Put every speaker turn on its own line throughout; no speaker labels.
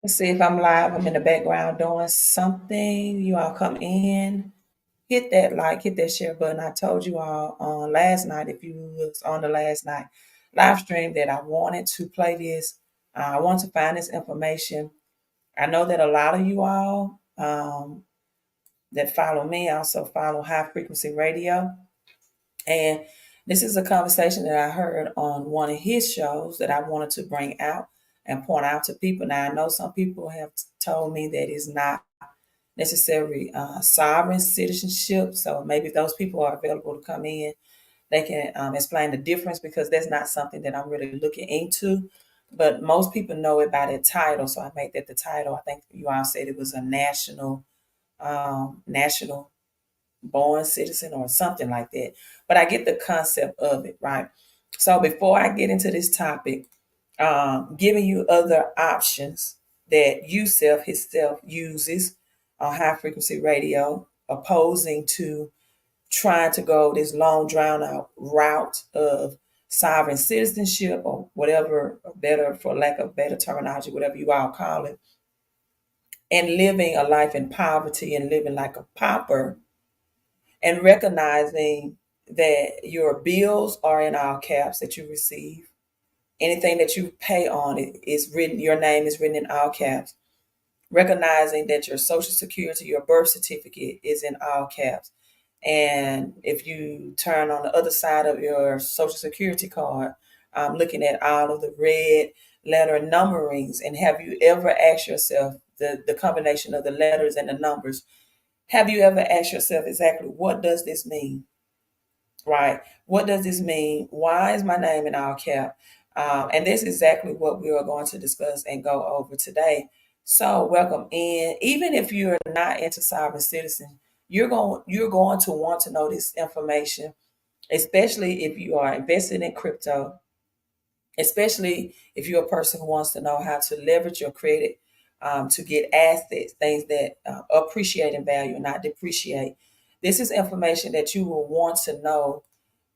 Let's see if I'm live. I'm in the background doing something. You all come in, hit that like, hit that share button. I told you all on last night, if you was on the last night live stream, that I wanted to play this. I want to find this information. I know that a lot of you all that follow me also follow High Frequency Radio. And this is a conversation that I heard on one of his shows that I wanted to bring out and point out to people. Now, I know some people have told me that it's not necessarily sovereign citizenship. So maybe if those people are available to come in, they can explain the difference, because that's not something that I'm really looking into. But most people know it by the title. So I made that the title. I think you all said it was a national born citizen or something like that. But I get the concept of it, right? So before I get into this topic, giving you other options that Yusef himself uses on High Frequency Radio, opposing to trying to go this long drawn out route of sovereign citizenship, or whatever, better, for lack of better terminology, whatever you all call it, and living a life in poverty and living like a pauper, and recognizing that your bills are in all caps that you receive. Anything that you pay on it is written, your name is written in all caps. Recognizing that your social security, your birth certificate is in all caps. And if you turn on the other side of your social security card, looking at all of the red letter numberings, and have you ever asked yourself the combination of the letters and the numbers, have you ever asked yourself exactly what does this mean? Right? What does this mean? Why is my name in all cap? And this is exactly what we are going to discuss and go over today. So welcome in. Even if you're not into sovereign citizen, you're going to want to know this information, especially if you are invested in crypto, especially if you're a person who wants to know how to leverage your credit to get assets, things that appreciate in value and not depreciate. This is information that you will want to know,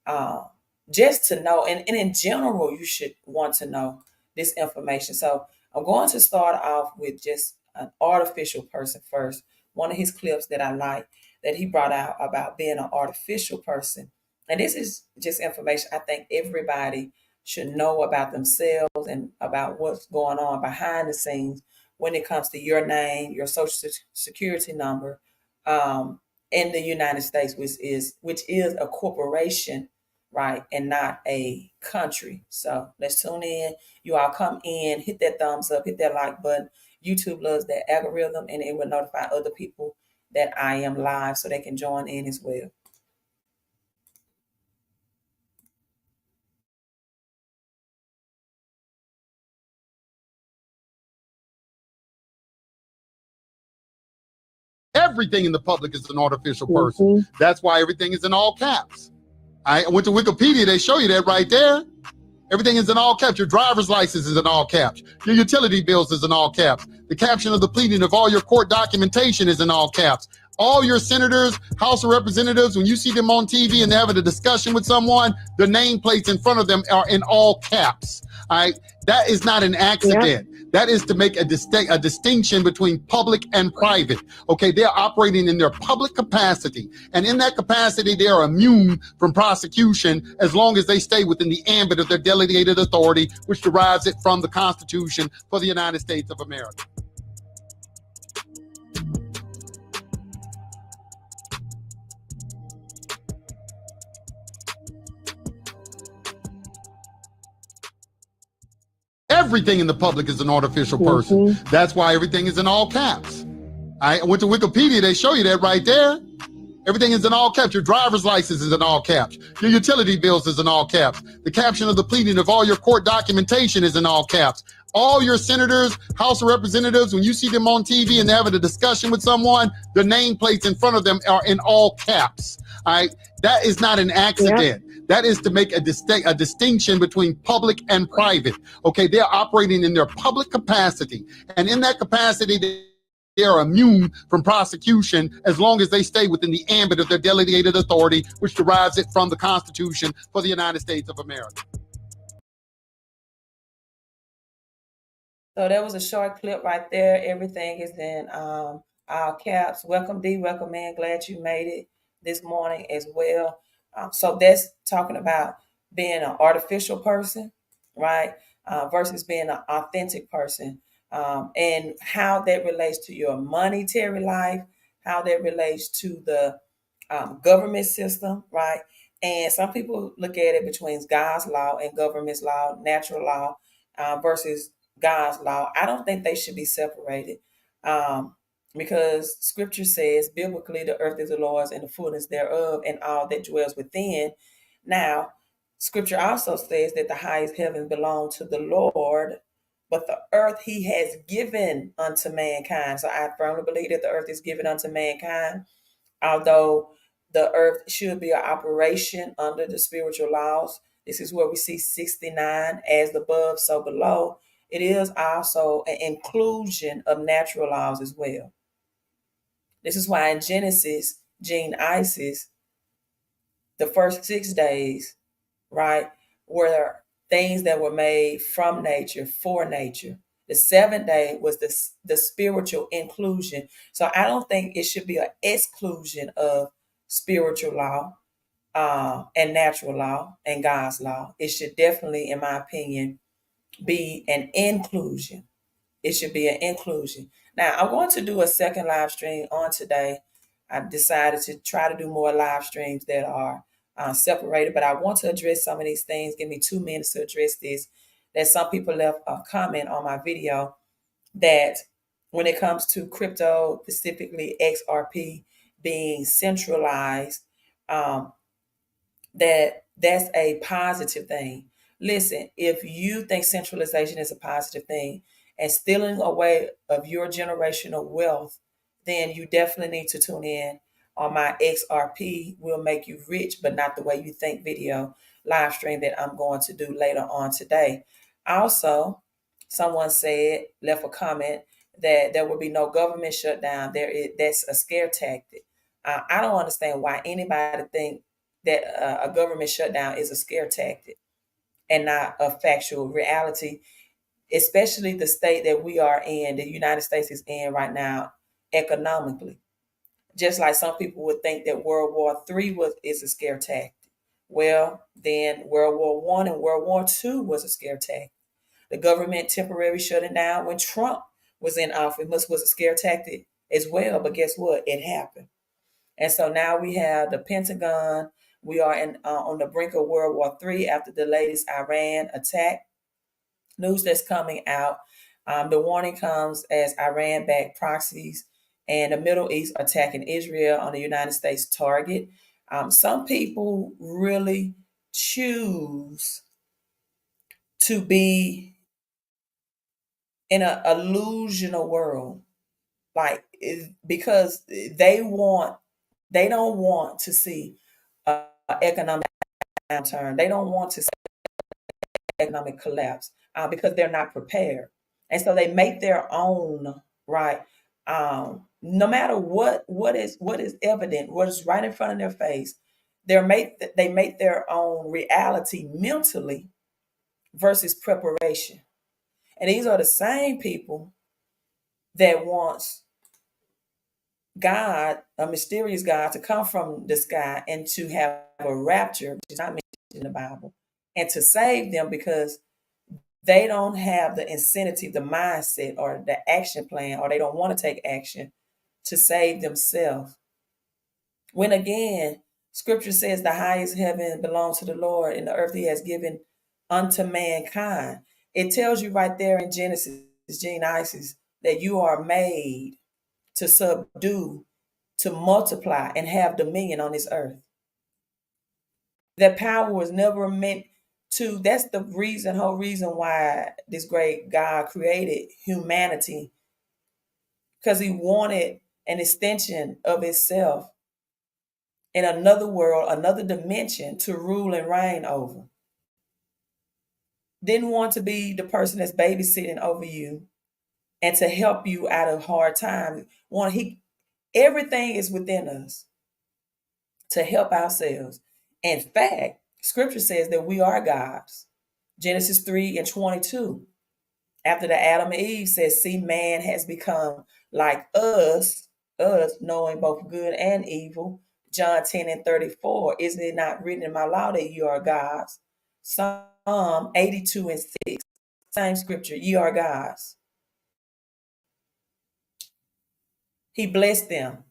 uh, just to know. And in general, you should want to know this information. So I'm going to start off with just an artificial person first. One of his clips that I like that he brought out about being an artificial person. And this is just information I think everybody should know about themselves and about what's going on behind the scenes when it comes to your name, your social security number, in the United States, which is a corporation, right, and not a country. So let's tune in. You all come in, hit that thumbs up, hit that like button. YouTube loves that algorithm, and it will notify other people that I am live so they can join in as well.
Everything in the public is an artificial person. That's why everything is in all caps. I went to Wikipedia, they show you that right there. Everything is in all caps. Your driver's license is in all caps. Your utility bills is in all caps. The caption of the pleading of all your court documentation is in all caps. All your senators, House of Representatives, when you see them on TV and they're having a discussion with someone, the nameplates in front of them are in all caps. All right, that is not an accident. Yep. That is to make a distinction between public and private. Okay, they're operating in their public capacity, and in that capacity, they are immune from prosecution as long as they stay within the ambit of their delegated authority, which derives it from the Constitution for the United States of America. Everything in the public is an artificial person. That's why everything is in all caps. I went to Wikipedia, they show you that right there. Everything is in all caps. Your driver's license is in all caps. Your utility bills is in all caps. The caption of the pleading of all your court documentation is in all caps. All your senators, House of Representatives, when you see them on TV and they're having a discussion with someone, the nameplates in front of them are in all caps. All right, that is not an accident. Yep. That is to make a distinction between public and private. Okay, they're operating in their public capacity, and in that capacity, they are immune from prosecution as long as they stay within the ambit of their delegated authority, which derives it from the Constitution for the United States of America.
So that was a short clip right there. Everything is in all caps. Welcome D, welcome man. Glad you made it this morning as well. So that's talking about being an artificial person, right? Versus being an authentic person. And how that relates to your monetary life, how that relates to the government system, right? And some people look at it between God's law and government's law, natural law, versus God's law. I don't think they should be separated, because Scripture says biblically the earth is the Lord's and the fullness thereof, and all that dwells within. Now, Scripture also says that the highest heavens belong to the Lord, but the earth He has given unto mankind. So I firmly believe that the earth is given unto mankind, although the earth should be an operation under the spiritual laws. This is where we see 69 as above, so below. It is also an inclusion of natural laws as well. This is why in Genesis, Gene Isis, the first 6 days, right, were things that were made from nature, for nature. The seventh day was the spiritual inclusion. So I don't think it should be an exclusion of spiritual law and natural law and God's law. It should definitely, in my opinion, be an inclusion. It should be an inclusion. Now, I'm going to do a second live stream on today. I've decided to try to do more live streams that are separated, but I want to address some of these things. Give me 2 minutes to address this. That some people left a comment on my video that when it comes to crypto, specifically XRP being centralized, um, that's a positive thing. Listen, if you think centralization is a positive thing and stealing away of your generational wealth, then you definitely need to tune in on my XRP will make you rich, but not the way you think video live stream that I'm going to do later on today. Also, someone left a comment that there will be no government shutdown. That's a scare tactic. I don't understand why anybody think that a government shutdown is a scare tactic and not a factual reality, especially the state that we are in, the United States is in right now economically. Just like some people would think that World War III is a scare tactic. Well, then World War I and World War II was a scare tactic. The government temporarily shutting down when Trump was in office was a scare tactic as well. But guess what? It happened. And so now we have the Pentagon. We are on the brink of World War III after the latest Iran attack. News that's coming out. The warning comes as Iran backed proxies and the Middle East attacking Israel on the United States target. Some people really choose to be in an illusional world, like because they don't want to see economic downturn. They don't want to see economic collapse because they're not prepared, and so they make their own right. No matter what is evident, what is right in front of their face, they make their own reality mentally versus preparation. And these are the same people that wants God, a mysterious God, to come from the sky and to have a rapture, which is not mentioned in the Bible, and to save them because they don't have the incentive, the mindset, or the action plan, or they don't want to take action to save themselves. When again, Scripture says the highest heaven belongs to the Lord, and the earth He has given unto mankind. It tells you right there in Genesis, Genesis, that you are made to subdue, to multiply, and have dominion on this earth. That power was never meant to, that's the whole reason why this great God created humanity, because He wanted an extension of Himself in another world, another dimension to rule and reign over. Didn't want to be the person that's babysitting over you and to help you out of hard times. Everything is within us to help ourselves. In fact, Scripture says that we are gods. Genesis 3:22. After the Adam and Eve says, see, man has become like us knowing both good and evil. John 10 and 34, isn't it not written in my law that you are gods? Psalm 82 and 6, same scripture, ye are gods. He blessed them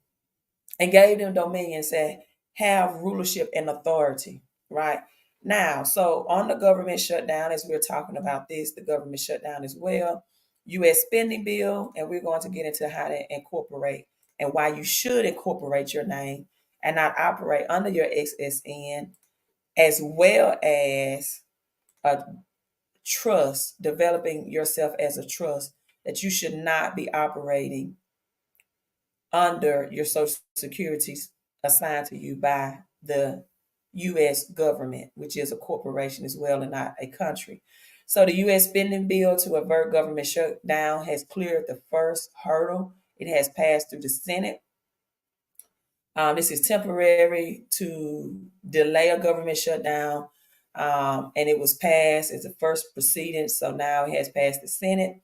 and gave them dominion, said, have rulership and authority, right? Now, so on the government shutdown, as we're talking about this, the government shutdown as well, U.S. spending bill, and we're going to get into how to incorporate and why you should incorporate your name and not operate under your SSN, as well as a trust, developing yourself as a trust that you should not be operating under your social securities assigned to you by the U.S. government, which is a corporation as well and not a country. So the U.S. spending bill to avert government shutdown has cleared the first hurdle. It has passed through the Senate. This is temporary to delay a government shutdown, and it was passed as the first proceeding. So now it has passed the Senate.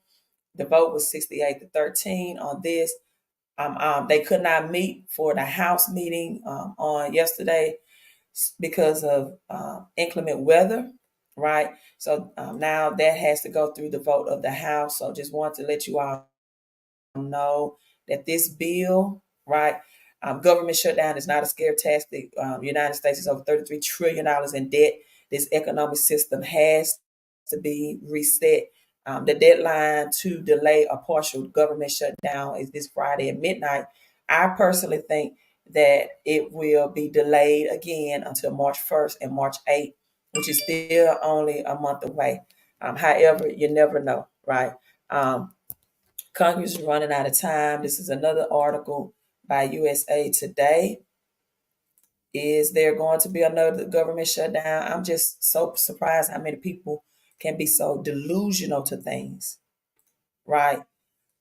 The vote was 68-13 on this. They could not meet for the House meeting on yesterday because of inclement weather, right? So now that has to go through the vote of the House. So just want to let you all know that this bill, right, government shutdown is not a scare tactic. United States is over $33 trillion in debt. This economic system has to be reset. The deadline to delay a partial government shutdown is this Friday at midnight. I personally think that it will be delayed again until March 1st and March 8th, which is still only a month away. However, you never know, right? Congress is running out of time. This is another article by USA Today. Is there going to be another government shutdown? I'm just so surprised how many people can be so delusional to things, right?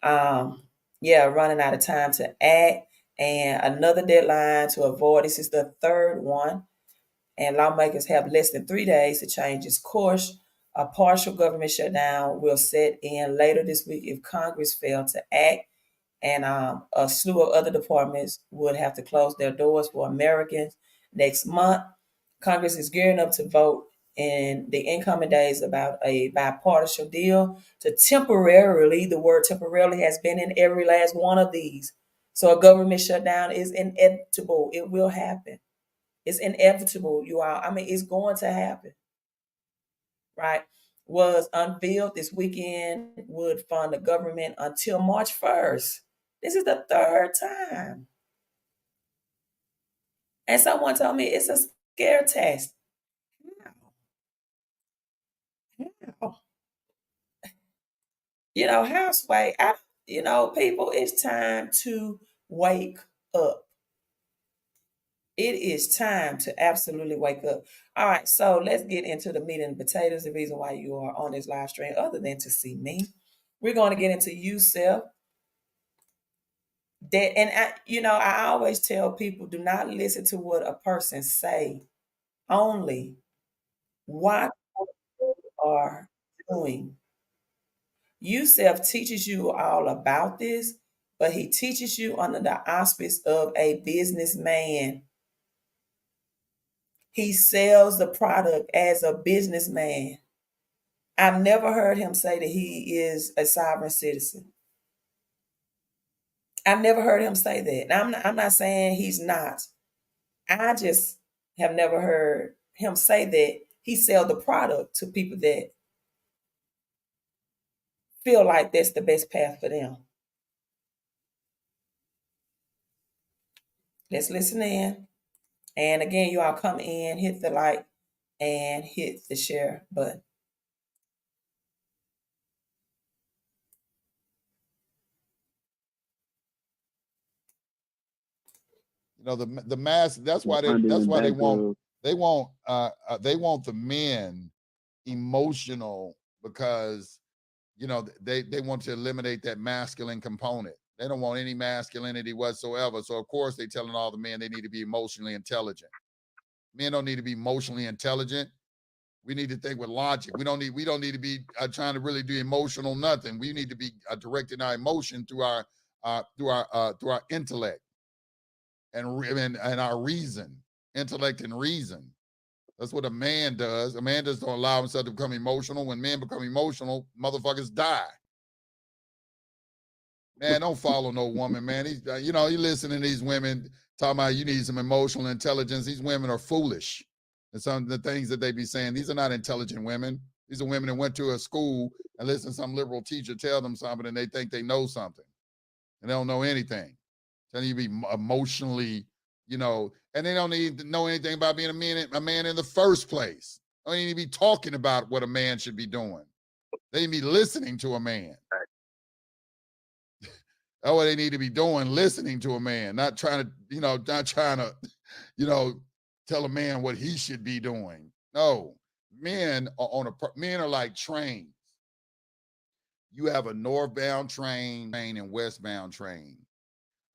Yeah, running out of time to act. And another deadline to avoid. This is the third one. And lawmakers have less than 3 days to change its course. A partial government shutdown will set in later this week if Congress fails to act, and a slew of other departments would have to close their doors for Americans next month. Congress is gearing up to vote in the incoming days about a bipartisan deal to temporarily, the word temporarily has been in every last one of these. So a government shutdown is inevitable. It will happen. It's inevitable, you all. I mean, it's going to happen, right? Was unveiled this weekend, would fund the government until March 1st. This is the third time. And someone told me it's a scare test. How? Houseway, people, it's time to wake up. It is time to absolutely wake up. All right, so let's get into the meat and potatoes. The reason why you are on this live stream, other than to see me, we're going to get into you self. That, and I always tell people, do not listen to what a person say. Only what they are doing. Yusef teaches you all about this, but he teaches you under the auspice of a businessman. He sells the product as a businessman. I've never heard him say that he is a sovereign citizen. I've never heard him say that. Now, I'm not saying he's not. I just have never heard him say that he sell the product to people that feel like that's the best path for them. Let's listen in. And again, you all come in, hit the like, and hit the share button.
The mass. That's why they want the men emotional, because they want to eliminate that masculine component. They don't want any masculinity whatsoever. So of course they're telling all the men they need to be emotionally intelligent. Men don't need to be emotionally intelligent. We need to think with logic. We don't need to be trying to really do emotional nothing. We need to be directing our emotion through our intellect and our reason, intellect and reason. That's what a man does. A man just don't allow himself to become emotional. When men become emotional, motherfuckers die. Man, don't follow no woman, man. He's, you listening to these women talking about you need some emotional intelligence. These women are foolish. And some of the things that they be saying, these are not intelligent women. These are women that went to a school and listen to some liberal teacher tell them something and they think they know something. And they don't know anything. Telling you to be emotionally, and they don't need to know anything about being a man in the first place. They don't need to be talking about what a man should be doing. They need to be listening to a man. That's what they need to be doing, listening to a man, not trying to, tell a man what he should be doing. No, men are like trains. You have a northbound train and westbound train.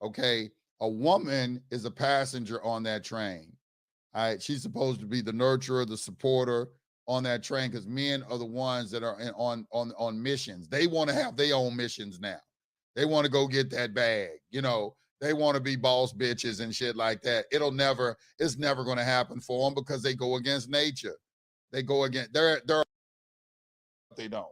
Okay. A woman is a passenger on that train. All right. She's supposed to be the nurturer, the supporter on that train, because men are the ones that are on missions. They want to have their own missions now. They want to go get that bag. They want to be boss bitches and shit like that. It's never going to happen for them because they go against nature. They go against, they don't.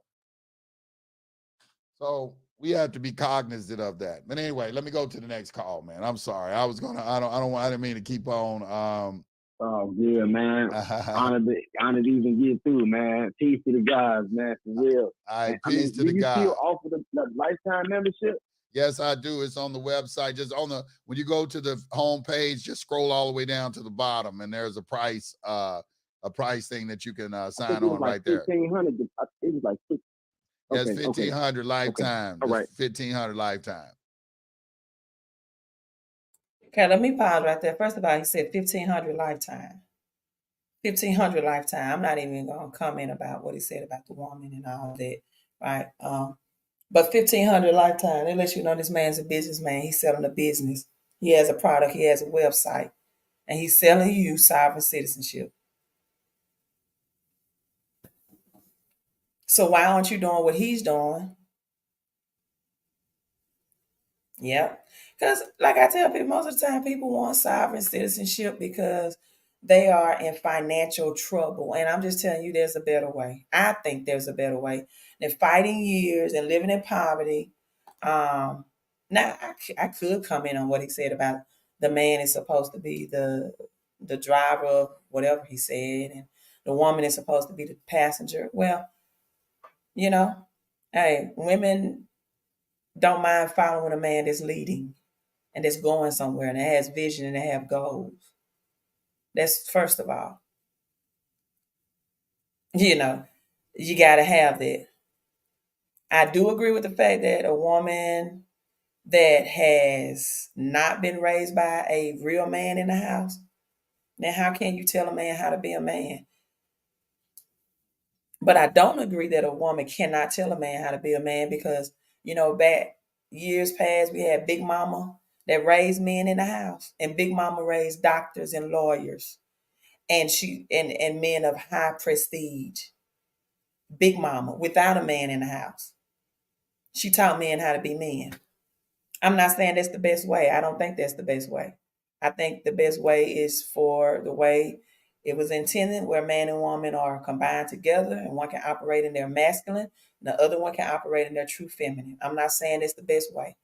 So we have to be cognizant of that. But anyway, let me go to the next call, man. I'm sorry. I didn't mean to keep on.
Oh yeah, man. Honored to even get through, man. Peace to the guys, man. For real.
All right, peace to the guys.
Do you still offer the lifetime membership?
Yes, I do. It's on the website. Just when you go to the home page, just scroll all the way down to the bottom, and there's a price thing that you can sign on right there.
$1,500. It was like $6.
Yes, okay, 1,500 lifetime.
Okay. All right.
1,500 lifetime.
Okay, let me pause right there. First of all, he said 1,500 lifetime. 1,500 lifetime. I'm not even going to comment about what he said about the woman and all that, right? But 1,500 lifetime. That lets you know this man's a businessman. He's selling a business. He has a product. He has a website, and he's selling you sovereign citizenship. So why aren't you doing what he's doing? Yep. Because, like I tell people, most of the time people want sovereign citizenship because they are in financial trouble. And I'm just telling you, there's a better way. I think there's a better way than fighting years and living in poverty. Now, I could comment on what he said about the man is supposed to be the driver of whatever he said, and the woman is supposed to be the passenger. Well, hey, women don't mind following a man that's leading and that's going somewhere and that has vision and they have goals. That's first of all. You got to have that. I do agree with the fact that a woman that has not been raised by a real man in the house, then how can you tell a man how to be a man? But I don't agree that a woman cannot tell a man how to be a man because, back years past, we had Big Mama that raised men in the house, and Big Mama raised doctors and lawyers, and and men of high prestige. Big Mama, without a man in the house, she taught men how to be men. I'm not saying that's the best way. I don't think that's the best way. I think the best way is for the way it was intended, where man and woman are combined together, and one can operate in their masculine, and the other one can operate in their true feminine. I'm not saying it's the best way,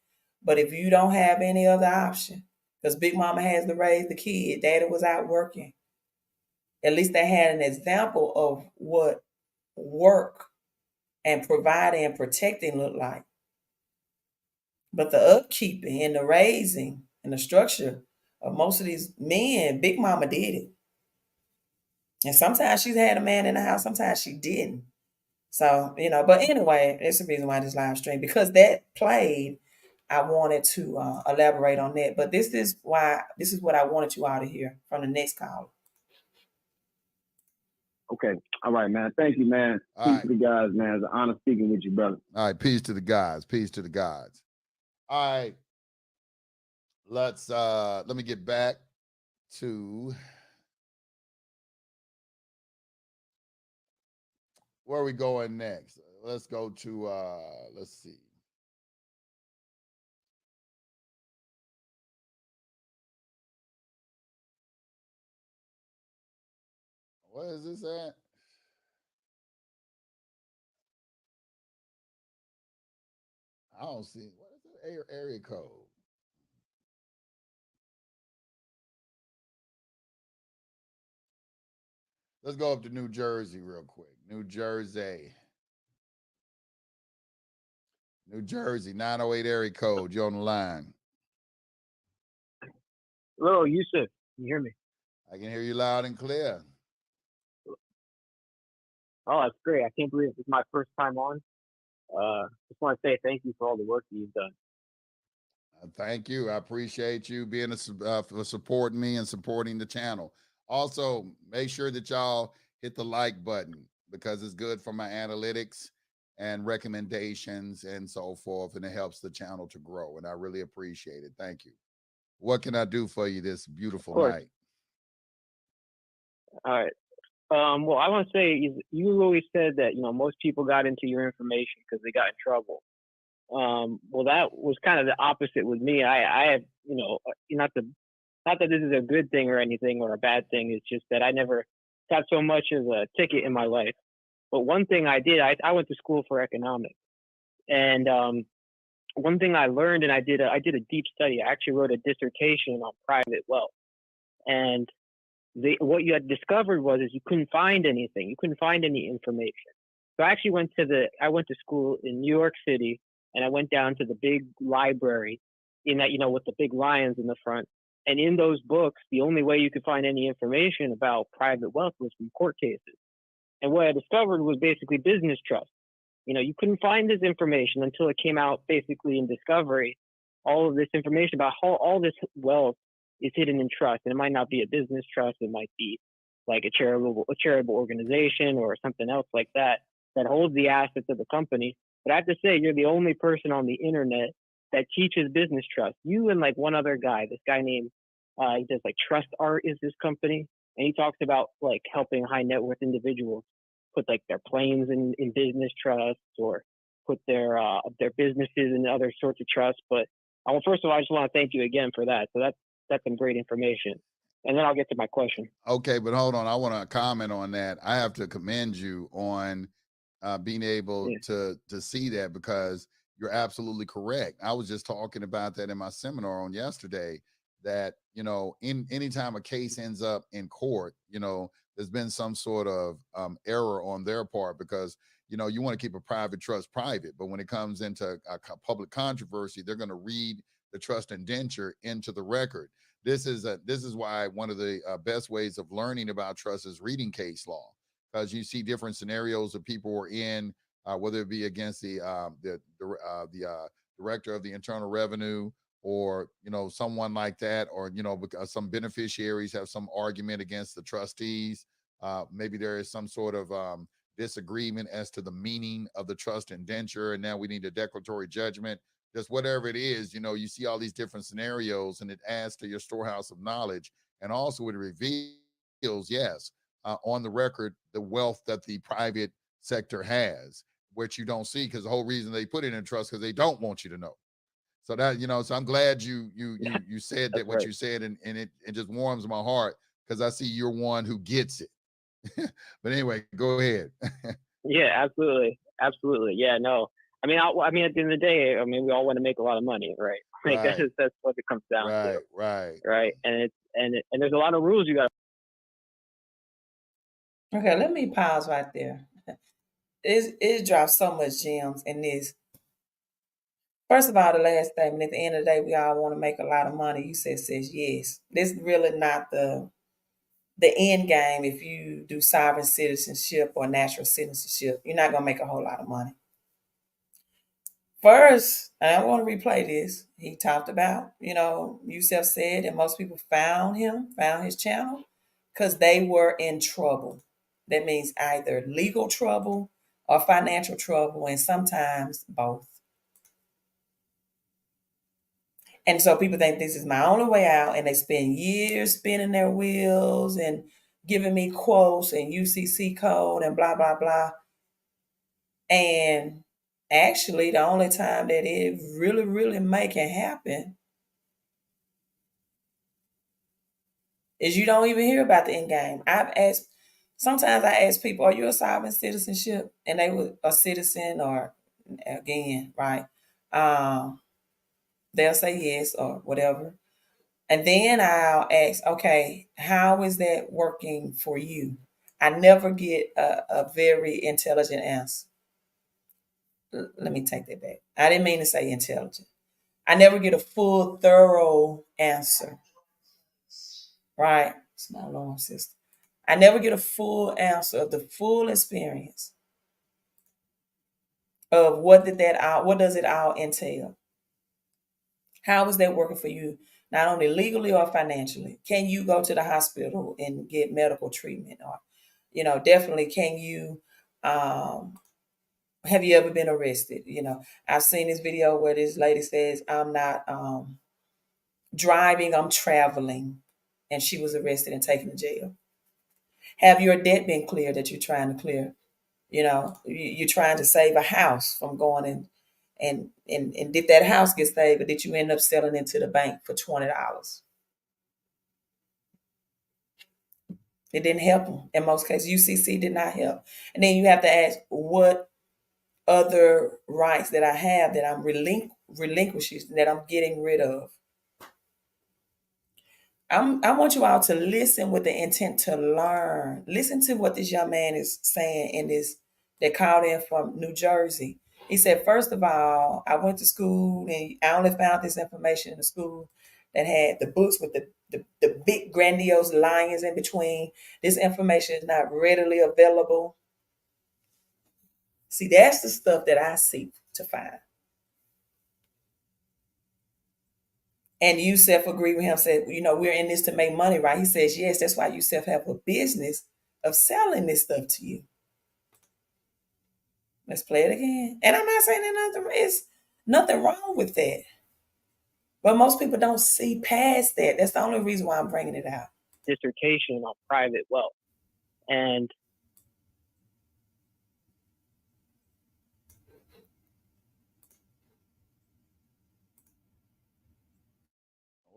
but if you don't have any other option, because Big Mama has to raise the kid, Daddy was out working. At least they had an example of what work and providing and protecting look like. But the upkeeping and the raising and the structure of most of these men, Big Mama did it. And sometimes she's had a man in the house, sometimes she didn't. So, but anyway, it's the reason why this live stream, because that played, I wanted to elaborate on that. But this is what I wanted you all to hear from the next caller.
Okay. All right, man. Thank you, man. Peace to the guys, man. It's an honor speaking with you, brother.
All right. Peace to the guys. Peace to the guys. All right. Let me get back to where are we going next? Let's go to let's see. What is this at? I don't see. What is the area code? Let's go up to New Jersey real quick. New Jersey. New Jersey, 908 area code. You're on the line.
Hello, Yusuf. Can you hear me?
I can hear you loud and clear.
Oh, that's great. I can't believe it's my first time on. Just want to say thank you for all the work that you've done.
Thank you. I appreciate you being for supporting me and supporting the channel. Also, make sure that y'all hit the like button because it's good for my analytics and recommendations and so forth, and it helps the channel to grow. And I really appreciate it. Thank you. What can I do for you this beautiful night?
All right. Well, I want to say you always said that most people got into your information because they got in trouble. Well, that was kind of the opposite with me. I have not that this is a good thing or anything or a bad thing. It's just that I never got so much as a ticket in my life. But one thing I did, I went to school for economics, and one thing I learned, and I did a deep study. I actually wrote a dissertation on private wealth, and what you had discovered is you couldn't find anything. You couldn't find any information. So I actually went to school in New York City, and I went down to the big library in that, with the big lions in the front. And in those books, the only way you could find any information about private wealth was from court cases. And what I discovered was basically business trust. You couldn't find this information until it came out basically in Discovery. All of this information about how all this wealth is hidden in trust. And it might not be a business trust. It might be like a charitable organization or something else like that holds the assets of the company. But I have to say, you're the only person on the internet that teaches business trust. You and like one other guy, this guy named, he does like Trust Art is his company. And he talks about like helping high net worth individuals put like their planes in business trusts or put their businesses in other sorts of trusts. But first of all, I just want to thank you again for that. So that's some great information. And then I'll get to my question.
Okay, but hold on. I want to comment on that. I have to commend you on being able to see that because you're absolutely correct. I was just talking about that in my seminar on yesterday that, in anytime a case ends up in court, there's been some sort of error on their part because, you want to keep a private trust private. But when it comes into a public controversy, they're going to read the trust indenture into the record. This is why one of the best ways of learning about trust is reading case law, because you see different scenarios that people were in, whether it be against the director of the Internal Revenue or someone like that, or because some beneficiaries have some argument against the trustees. Maybe there is some sort of disagreement as to the meaning of the trust indenture, and now we need a declaratory judgment. Just whatever it is, you see all these different scenarios, and it adds to your storehouse of knowledge, and also it reveals, yes, on the record, the wealth that the private sector has, which you don't see because the whole reason they put it in trust because they don't want you to know. So that, so I'm glad you said that, what right. You said, and it just warms my heart because I see you're one who gets it. But anyway, go ahead.
Yeah, absolutely. Yeah, no. I mean, at the end of the day, we all want to make a lot of money, right? Like right. That's what it comes down to. Right. And there's a lot of rules you got.
Okay, let me pause right there. It drops so much gems in this. First of all, the last statement, at the end of the day, we all want to make a lot of money. You says yes. This is really not the end game. If you do sovereign citizenship or natural citizenship, you're not going to make a whole lot of money. First, and I want to replay this. He talked about, Yusef said that most people found his channel because they were in trouble. That means either legal trouble or financial trouble, and sometimes both. And so people think this is my only way out, and they spend years spinning their wheels and giving me quotes and UCC code and blah, blah, blah. And actually, the only time that it really, really make it happen is you don't even hear about the end game. Sometimes I ask people, are you a sovereign citizenship? And they were a citizen or, again, right? Um, they'll say yes or whatever. And then I'll ask, okay, how is that working for you? I never get a very intelligent answer. Let me take that back. I didn't mean to say intelligent. I never get a full, thorough answer, right? It's my alarm system. I never get a full answer of the full experience of what does it all entail? How is that working for you, not only legally or financially? Can you go to the hospital and get medical treatment? Or, definitely can you, have you ever been arrested? I've seen this video where this lady says, I'm not driving, I'm traveling. And she was arrested and taken to jail. Have your debt been cleared that you're trying to clear? You're trying to save a house from going and did that house get saved, or did you end up selling it to the bank for $20? It didn't help them. In most cases, UCC did not help. And then you have to ask, what other rights that I have that I'm relinquishing, that I'm getting rid of? I want you all to listen with the intent to learn. Listen to what this young man is saying in this, that called in from New Jersey. He said, first of all, I went to school and I only found this information in the school that had the books with the big grandiose lions in between. This information is not readily available. See, that's the stuff that I seek to find. And Yusef agreed with him, said, we're in this to make money, right? He says, yes, that's why Yusef have a business of selling this stuff to you. Let's play it again. And I'm not saying that it's nothing wrong with that. But most people don't see past that. That's the only reason why I'm bringing it out.
Dissertation on private wealth. And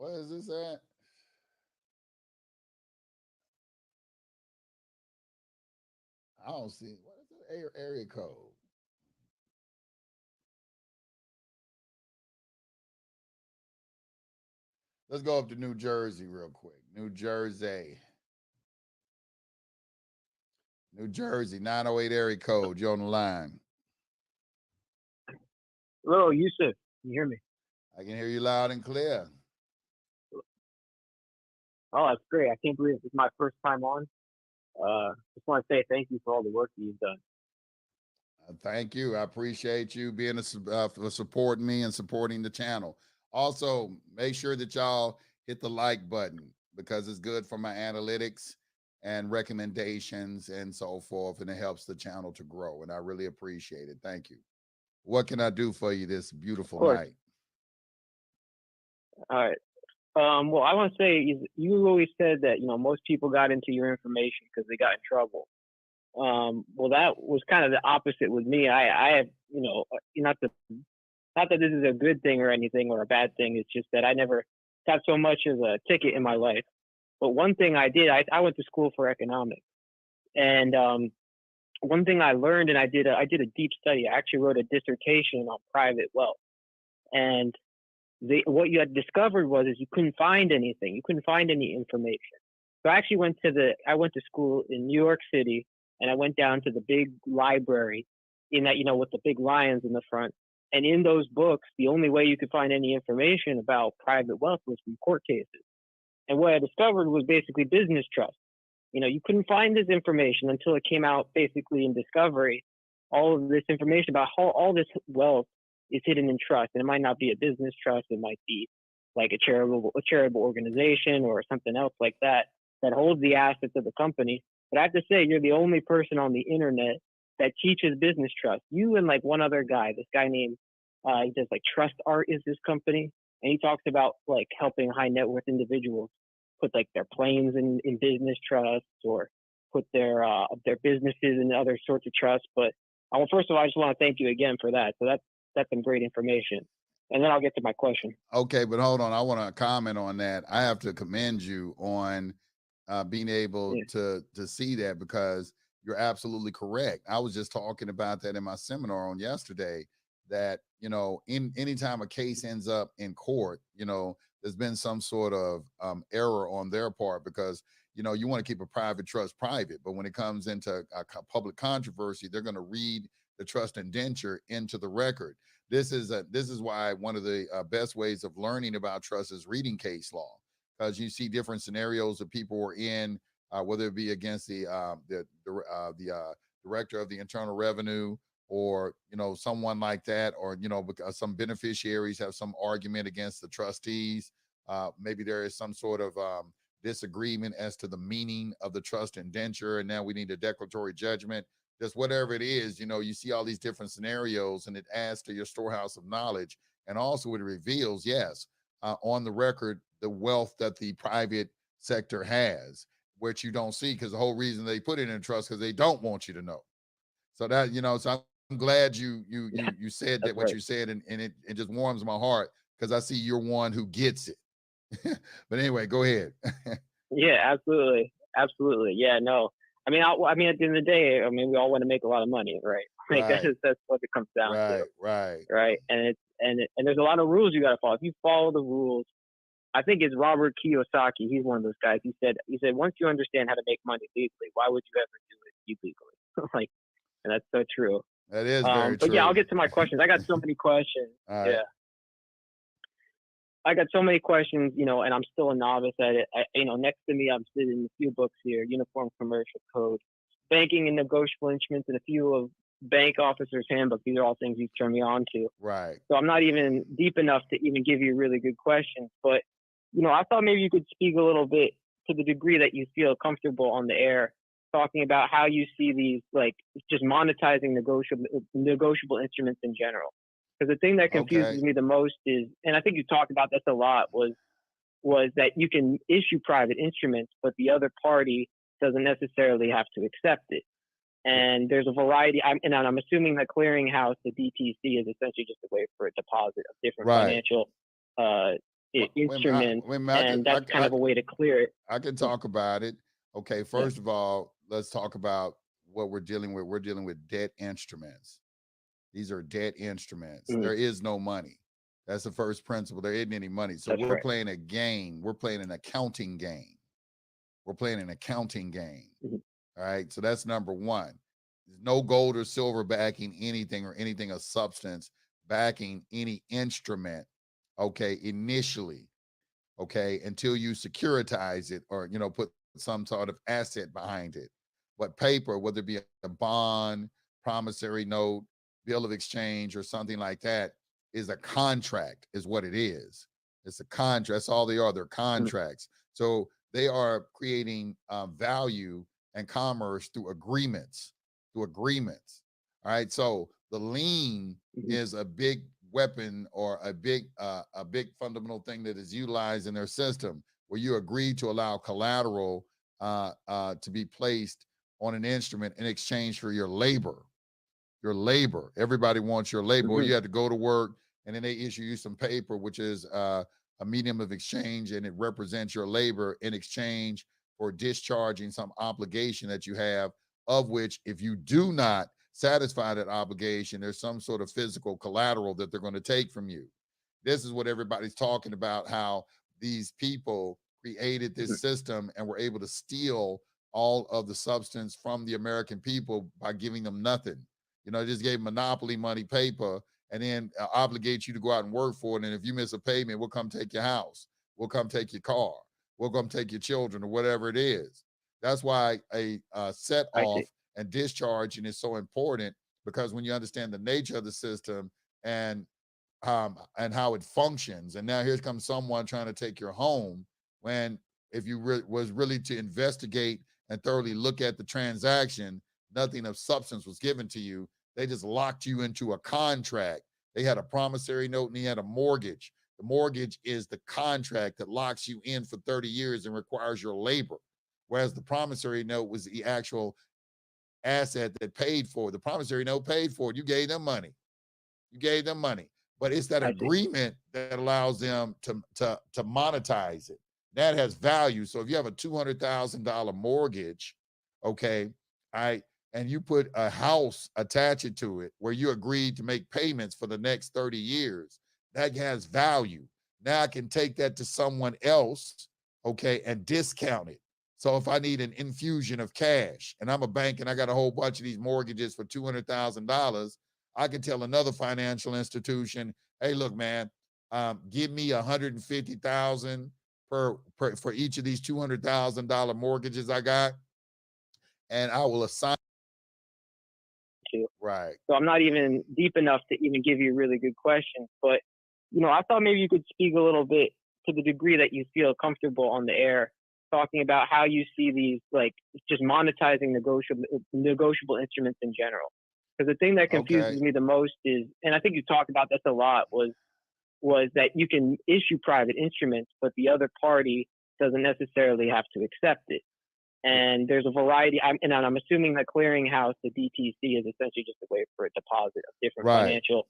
What is this at? I don't see. What is the area code? Let's go up to New Jersey real quick. New Jersey. New Jersey, 908 area code. You're on the line.
Hello, Yusuf. Can you hear me?
I can hear you loud and clear.
Oh, that's great. I can't believe it's my first time on. Just want to say thank you for all the work that you've done.
Thank you. I appreciate you being for supporting me and supporting the channel. Also, make sure that y'all hit the like button because it's good for my analytics and recommendations and so forth, and it helps the channel to grow. And I really appreciate it. Thank you. What can I do for you this beautiful night?
All right. Well, I want to say you always said that most people got into your information because they got in trouble. Well, that was kind of the opposite with me. I have not that this is a good thing or anything or a bad thing. It's just that I never got so much as a ticket in my life. But one thing I did, I went to school for economics, and one thing I learned, and I did a deep study. I actually wrote a dissertation on private wealth, and what you had discovered is you couldn't find anything. You couldn't find any information. So I actually went to school in New York City, and I went down to the big library in that, with the big lions in the front. And in those books, the only way you could find any information about private wealth was from court cases. And what I discovered was basically business trust. You couldn't find this information until it came out basically in Discovery. All of this information about how all this wealth is hidden in trust. And it might not be a business trust. It might be like a charitable organization or something else like that holds the assets of the company. But I have to say, you're the only person on the internet that teaches business trust. You and like one other guy, this guy named, he does like Trust Art is his company. And he talks about like helping high net worth individuals put like their planes in business trusts or put their businesses in other sorts of trusts. But Well, first of all, I just want to thank you again for that. So that's some great information. And then I'll get to my question.
Okay, but hold on. I want to comment on that. I have to commend you on being able to see that, because you're absolutely correct. I was just talking about that in my seminar on yesterday, that, you know, in anytime a case ends up in court, you know, there's been some sort of error on their part, because, you know, you want to keep a private trust private, but when it comes into a public controversy, they're going to read the trust indenture into the record. This is why one of the best ways of learning about trust is reading case law, because you see different scenarios that people were in, whether it be against the director of the Internal Revenue, or, you know, someone like that, or, you know, because some beneficiaries have some argument against the trustees. Maybe there is some sort of disagreement as to the meaning of the trust indenture, and now we need a declaratory judgment. Just whatever it is, you know, you see all these different scenarios, and it adds to your storehouse of knowledge. And also it reveals, yes, on the record, the wealth that the private sector has, which you don't see, because the whole reason they put it in trust, because they don't want you to know. So that, you know, so I'm glad you said that, what you said, and it just warms my heart, because I see you're one who gets it. But anyway, go ahead.
Yeah, absolutely. Absolutely. Yeah, no. I mean, at the end of the day, I mean, we all want to make a lot of money, right? Like that's what it comes down to. Right. And there's a lot of rules you got to follow. If you follow the rules, I think it's Robert Kiyosaki. He's one of those guys. He said, once you understand how to make money legally, why would you ever do it illegally? Like, and that's so true.
That is very
but
true.
yeah, I'll get to my questions. I got so many questions. Yeah. I got so many questions, you know, and I'm still a novice at it. You know, next to me, I'm sitting a few books here: Uniform Commercial Code, Banking and Negotiable Instruments, and a few of Bank Officers Handbook. These are all things you've turned me on to.
Right.
So I'm not even deep enough to even give you really good questions. But, you know, I thought maybe you could speak a little bit, to the degree that you feel comfortable on the air, talking about how you see these, like, just monetizing negotiable instruments in general. Because the thing that confuses me the most is, and I think you talked about this a lot, was that you can issue private instruments, but the other party doesn't necessarily have to accept it. And there's a variety, and I'm assuming the clearinghouse, the DTC, is essentially just a way for a deposit of different financial instruments, and that's kind of a way to clear it.
I can talk about it. Okay, first of all, let's talk about what we're dealing with. We're dealing with debt instruments. These are debt instruments. There is no money. That's the first principle. There isn't any money. So we're playing a game. We're playing an accounting game. We're playing an accounting game. All right. So that's number one. There's no gold or silver backing anything, or anything of substance backing any instrument. Okay. Initially. Okay. Until you securitize it, or, you know, put some sort of asset behind it. But paper, whether it be a bond, promissory note, bill of exchange, or something like that, is a contract, is what it is. It's a contract. That's all they are. They're contracts. So they are creating value and commerce through agreements. All right. So the lien is a big weapon, or a big fundamental thing that is utilized in their system, where you agree to allow collateral to be placed on an instrument in exchange for your labor. Everybody wants your labor. Or you have to go to work, and then they issue you some paper, which is a medium of exchange, and it represents your labor in exchange for discharging some obligation that you have, of which, if you do not satisfy that obligation, there's some sort of physical collateral that they're going to take from you. This is what everybody's talking about, how these people created this system and were able to steal all of the substance from the American people by giving them nothing. You know, just gave monopoly money, paper, and then obligate you to go out and work for it. And if you miss a payment, we'll come take your house. We'll come take your car. We'll come take your children, or whatever it is. That's why a set off and discharging is so important, because when you understand the nature of the system and how it functions, and now here comes someone trying to take your home, when if you was really to investigate and thoroughly look at the transaction, nothing of substance was given to you. They just locked you into a contract. They had a promissory note, and he had a mortgage. The mortgage is the contract that locks you in for 30 years and requires your labor. Whereas the promissory note was the actual asset that paid for it. The promissory note paid for it. You gave them money. You gave them money. But it's that agreement that allows them to monetize it. That has value. So if you have a $200,000 mortgage, okay, and you put a house attached to it where you agreed to make payments for the next 30 years, that has value. Now I can take that to someone else, okay, and discount it. So if I need an infusion of cash and I'm a bank and I got a whole bunch of these mortgages for $200,000, I can tell another financial institution, hey, look, man, give me $150,000 for each of these $200,000 mortgages I got, and I will assign. Right.
So I'm not even deep enough to even give you really good questions. But, I thought maybe you could speak a little bit to the degree that you feel comfortable on the air, talking about how you see these, like, just monetizing negotiable instruments in general. Because the thing that confuses me the most is, and I think you talked about this a lot, was that you can issue private instruments, but the other party doesn't necessarily have to accept it. And there's a variety, and I'm assuming the clearinghouse, the DTC, is essentially just a way for a deposit of different financial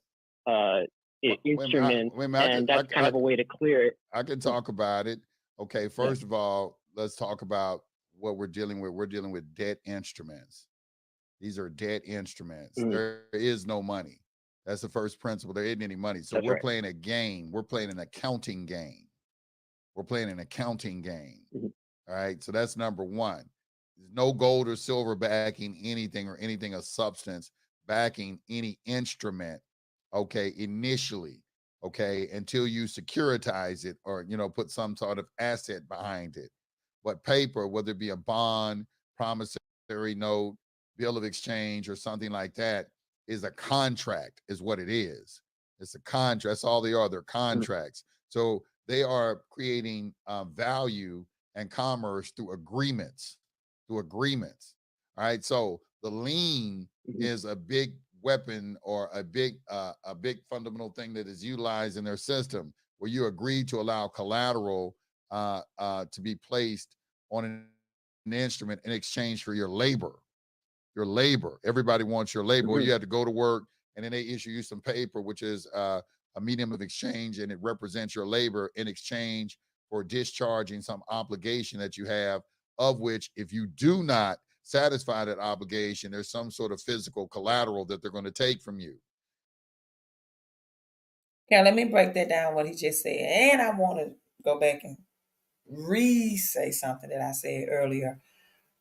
instruments, and that's kind of a way to clear it.
I can talk about it. Okay, first of all, let's talk about what we're dealing with. We're dealing with debt instruments. These are debt instruments. There is no money. That's the first principle. There isn't any money. So we're playing a game. We're playing an accounting game. We're playing an accounting game. All right. So that's number one. There's no gold or silver backing anything or anything of substance backing any instrument. Okay. Initially. Okay. Until you securitize it or, put some sort of asset behind it. But paper, whether it be a bond, promissory note, bill of exchange, or something like that, is a contract, is what it is. It's a contract. That's all they are. They're contracts. So they are creating value and commerce through agreements. All right. So the lien is a big weapon or a big fundamental thing that is utilized in their system, where you agree to allow collateral to be placed on an instrument in exchange for your labor. Everybody wants your labor. Or you have to go to work and then they issue you some paper, which is a medium of exchange, and it represents your labor in exchange for discharging some obligation that you have, of which if you do not satisfy that obligation, there's some sort of physical collateral that they're going to take from you.
Now, let me break that down, what he just said. And I want to go back and re-say something that I said earlier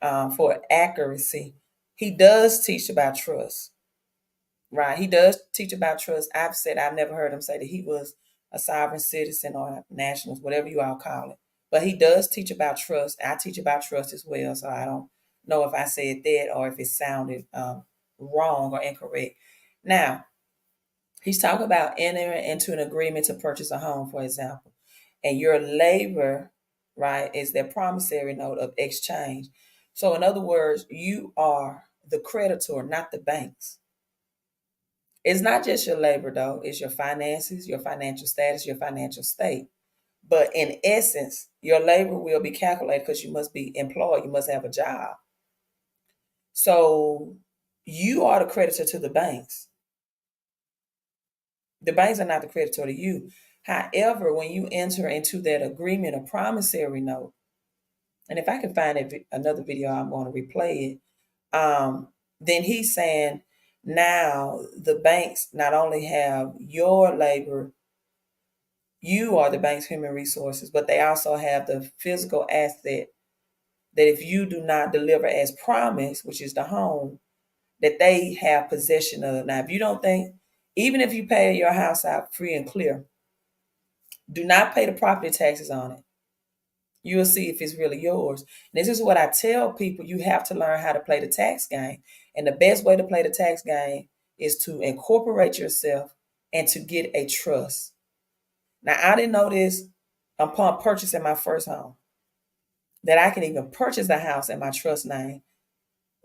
for accuracy. He does teach about trust, right? He does teach about trust. I've never heard him say that he was a sovereign citizen or nationals, whatever you all call it. But he does teach about trust. I teach about trust as well, so I don't know if I said that or if it sounded wrong or incorrect. Now, he's talking about entering into an agreement to purchase a home, for example, and your labor, right, is their promissory note of exchange. So, in other words, you are the creditor, not the banks. It's not just your labor, though. It's your finances, your financial status, your financial state. But in essence, your labor will be calculated because you must be employed. You must have a job. So you are the creditor to the banks. The banks are not the creditor to you. However, when you enter into that agreement, a promissory note, and if I can find another video, I'm going to replay it. Then he's saying now the banks not only have your labor, you are the bank's human resources, but they also have the physical asset that if you do not deliver as promised, which is the home, that they have possession of. Now, if you don't think, even if you pay your house out free and clear, do not pay the property taxes on it. You will see if it's really yours. And this is what I tell people. You have to learn how to play the tax game. And the best way to play the tax game is to incorporate yourself and to get a trust. Now, I didn't know this upon purchasing my first home, that I can even purchase a house in my trust name,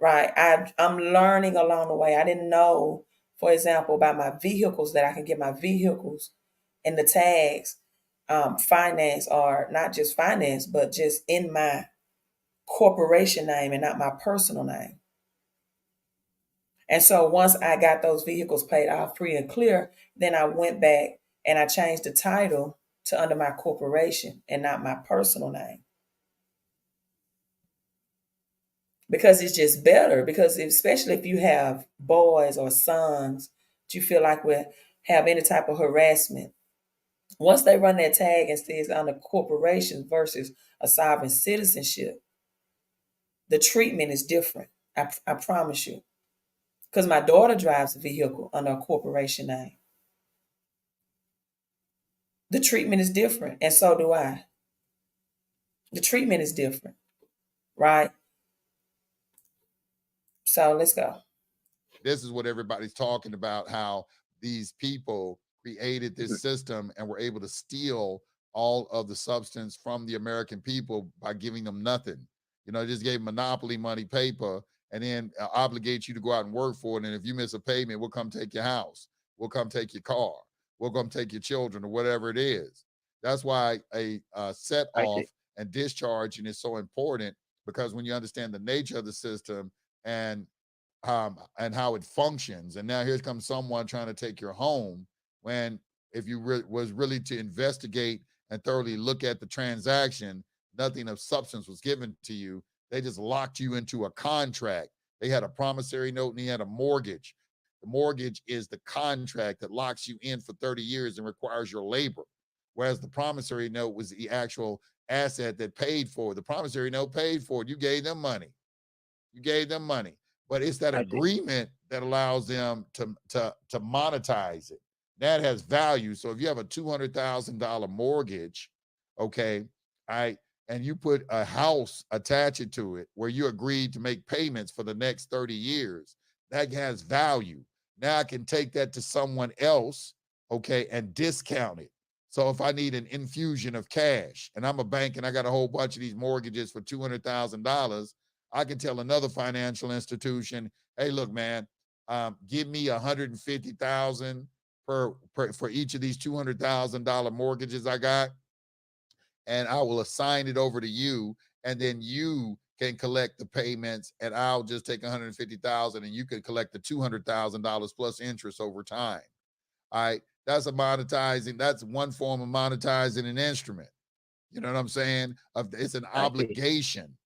right? I'm learning along the way. I didn't know, for example, about my vehicles, that I can get my vehicles and the tags finance, or not just finance, but just in my corporation name and not my personal name. And so once I got those vehicles paid off free and clear, then I went back and I changed the title to under my corporation and not my personal name. Because it's just better. Because especially if you have boys or sons that you feel like will have any type of harassment, once they run that tag and says under corporation versus a sovereign citizenship, the treatment is different. I promise you. Because my daughter drives a vehicle under a corporation name. The treatment is different, and so do I. The treatment is different, right? So let's go.
This is what everybody's talking about, how these people created this system and were able to steal all of the substance from the American people by giving them nothing. You know, just gave monopoly money paper and then obligate you to go out and work for it. And if you miss a payment, we'll come take your house. We'll come take your car. We'll come take your children or whatever it is. That's why a set off and discharging is so important, because when you understand the nature of the system and how it functions, and now here comes someone trying to take your home, when if you was really to investigate and thoroughly look at the transaction, nothing of substance was given to you. They just locked you into a contract. They had a promissory note and he had a mortgage. The mortgage is the contract that locks you in for 30 years and requires your labor, whereas the promissory note was the actual asset that paid for it. The promissory note paid for it. You gave them money. You gave them money. But it's that agreement that allows them to monetize it. That has value. So if you have a $200,000 mortgage, okay, and you put a house attached to it where you agreed to make payments for the next 30 years, that has value. Now I can take that to someone else, okay, and discount it. So if I need an infusion of cash and I'm a bank and I got a whole bunch of these mortgages for $200,000, I can tell another financial institution, hey, look, man, give me $150,000 for each of these $200,000 mortgages I got, and I will assign it over to you, and then you can collect the payments, and I'll just take $150,000, and you can collect the $200,000 plus interest over time. All right, that's that's one form of monetizing an instrument. You know what I'm saying? It's an obligation.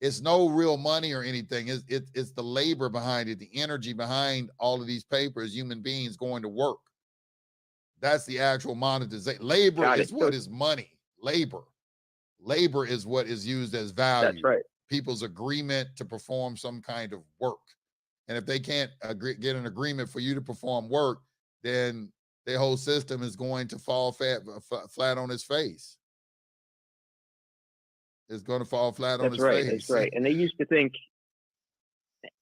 It's no real money or anything. It's the labor behind it, the energy behind all of these papers, human beings going to work. That's the actual monetization. Labor is what is money. Labor is what is used as value.
That's right.
People's agreement to perform some kind of work. And if they can't get an agreement for you to perform work, then their whole system is going to fall flat on its face. It's going to fall flat on its face.
That's right. And they used to think,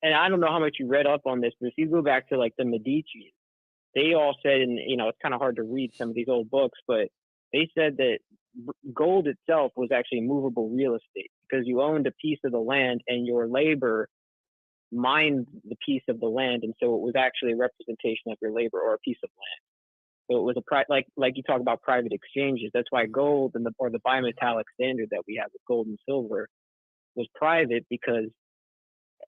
and I don't know how much you read up on this, but if you go back to like the Medici, they all said, and you know, it's kind of hard to read some of these old books, but they said that gold itself was actually movable real estate because you owned a piece of the land and your labor mined the piece of the land, and so it was actually a representation of your labor or a piece of land. So it was like you talk about private exchanges. That's why gold and the bimetallic standard that we have with gold and silver was private, because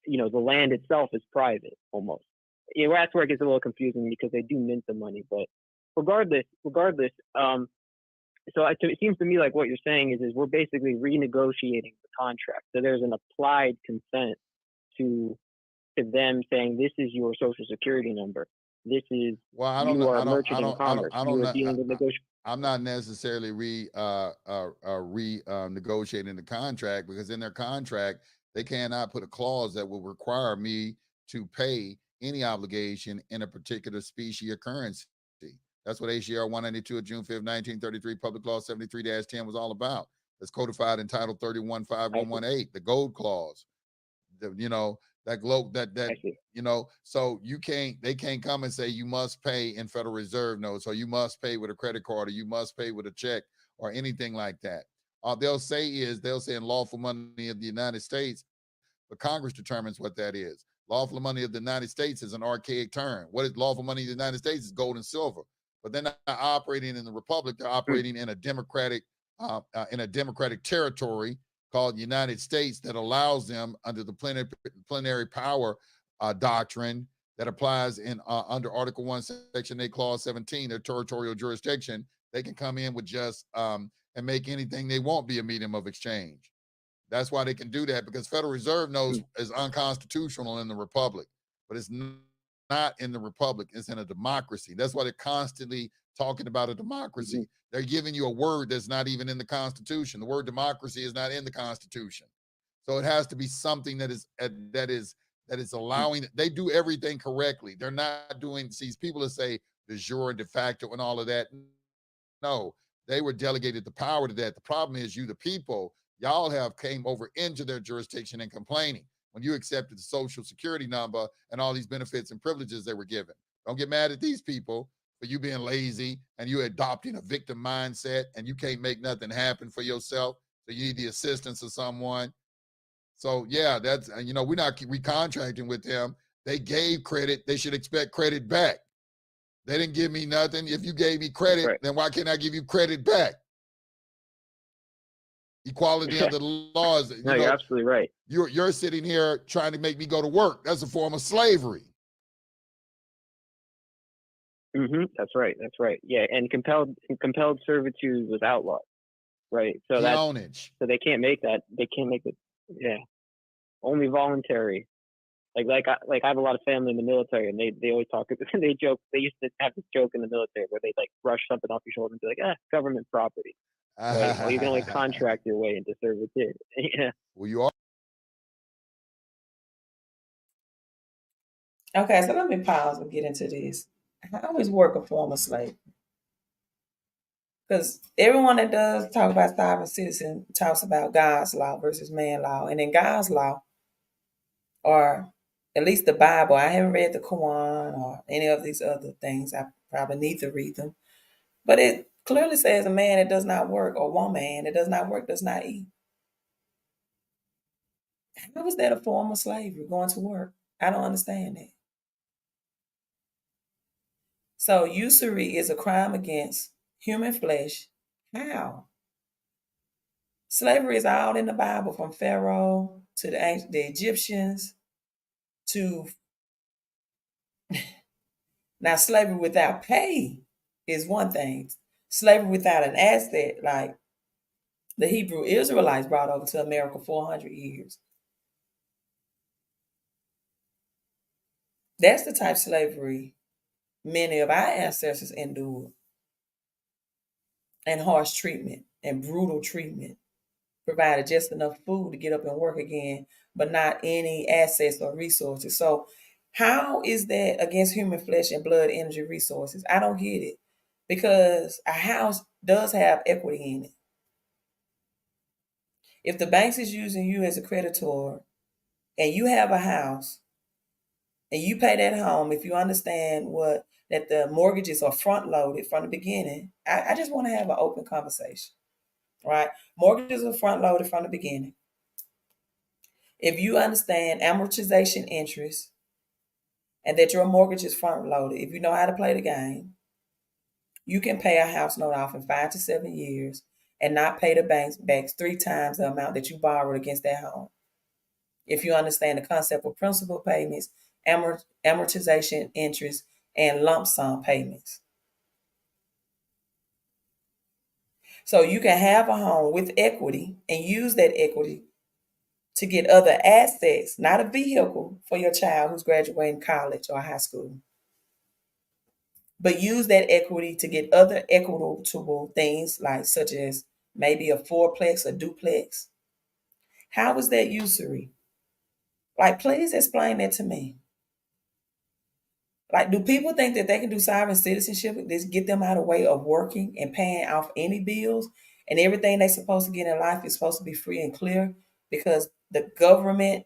you know the land itself is private almost. You know, that's where it gets a little confusing because they do mint the money. But regardless, so it seems to me like what you're saying is we're basically renegotiating the contract. So there's an applied consent to them saying this is your social security number. This is I'm
not necessarily negotiating the contract, because in their contract they cannot put a clause that will require me to pay any obligation in a particular species of currency. That's what HJR 192 of June 5th, 1933, Public Law 73-10 was all about. It's codified in Title 31-5118, the gold clause. So they can't come and say you must pay in Federal Reserve notes, or you must pay with a credit card, or you must pay with a check, or anything like that. All they'll say in lawful money of the United States, but Congress determines what that is. Lawful money of the United States is an archaic term. What is lawful money of the United States is gold and silver, but they're not operating in the Republic. They're operating in a democratic territory called United States that allows them, under the plenary power doctrine, that applies in under Article 1, Section 8, Clause 17, their territorial jurisdiction, they can come in with just and make anything they want be a medium of exchange. That's why they can do that, because Federal Reserve knows is unconstitutional in the republic, but it's not in the republic. It's in a democracy. That's why they're constantly talking about a democracy. They're giving you a word that's not even in the Constitution. The word democracy is not in the Constitution. So it has to be something that is allowing. They do everything correctly. They're not doing these people that say de jure and de facto and all of that. No, they were delegated the power to that. The problem is you, the people, y'all have came over into their jurisdiction and complaining when you accepted the social security number and all these benefits and privileges they were given. Don't get mad at these people for you being lazy and you adopting a victim mindset and you can't make nothing happen for yourself. So you need the assistance of someone. So yeah, that's, we're not recontracting with them. They gave credit. They should expect credit back. They didn't give me nothing. If you gave me credit, then why can't I give you credit back? Equality of the laws.
You're absolutely right.
You're sitting here trying to make me go to work. That's a form of slavery.
That's right. That's right. Yeah, and compelled servitude was outlawed. Right. So
peonage.
So they can't make that. They can't make it. Yeah. Only voluntary. Like I have a lot of family in the military, and they always talk. They joke. They used to have this joke in the military where they like brush something off your shoulder and be like, government property. Right? Well, you can only contract your way into servitude. Yeah.
Well, you are.
Okay, so let me pause and get into this. How is work a form of slavery? Because everyone that does talk about sovereign citizen talks about God's law versus man law. And in God's law, or at least the Bible, I haven't read the Quran or any of these other things. I probably need to read them. But it clearly says a man that does not work, or woman that does not work does not eat. How is that a form of slavery, going to work? I don't understand that. So usury is a crime against human flesh. How? Slavery is all in the Bible, from Pharaoh to the Egyptians to now slavery without pay is one thing. Slavery without an asset, like the Hebrew Israelites brought over to America 400 years. That's the type of slavery many of our ancestors endured. And harsh treatment and brutal treatment. Provided just enough food to get up and work again, but not any assets or resources. So how is that against human flesh and blood, energy, resources? I don't get it. Because a house does have equity in it. If the banks is using you as a creditor and you have a house and you pay that home, if you understand that the mortgages are front loaded from the beginning, I just want to have an open conversation. Right? Mortgages are front loaded from the beginning. If you understand amortization interest and that your mortgage is front loaded, if you know how to play the game, you can pay a house note off in 5 to 7 years and not pay the banks back 3 times the amount that you borrowed against that home. If you understand the concept of principal payments, amortization interest, and lump sum payments. So you can have a home with equity and use that equity to get other assets, not a vehicle for your child who's graduating college or high school, but use that equity to get other equitable things, like such as maybe a fourplex or duplex. How is that usury? Like, please explain that to me. Like, do people think that they can do sovereign citizenship, just get them out of the way of working and paying off any bills, and everything they're supposed to get in life is supposed to be free and clear because the government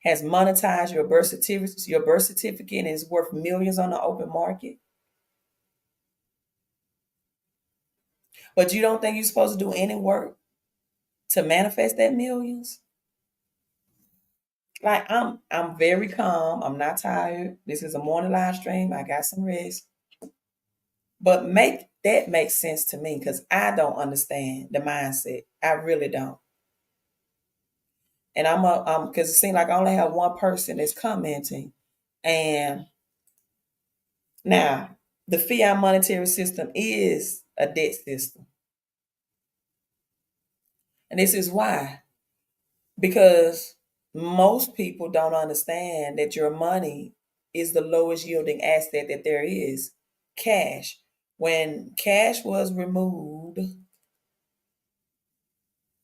has monetized your birth certificate and is worth millions on the open market? But you don't think you're supposed to do any work to manifest that millions? Like, I'm very calm. I'm not tired. This is a morning live stream. I got some rest. But make that make sense to me, because I don't understand the mindset. I really don't. And because it seems like I only have one person that's commenting. And now, the fiat monetary system is a debt system. And this is why. Because most people don't understand that your money is the lowest yielding asset that there is, cash. When cash was removed,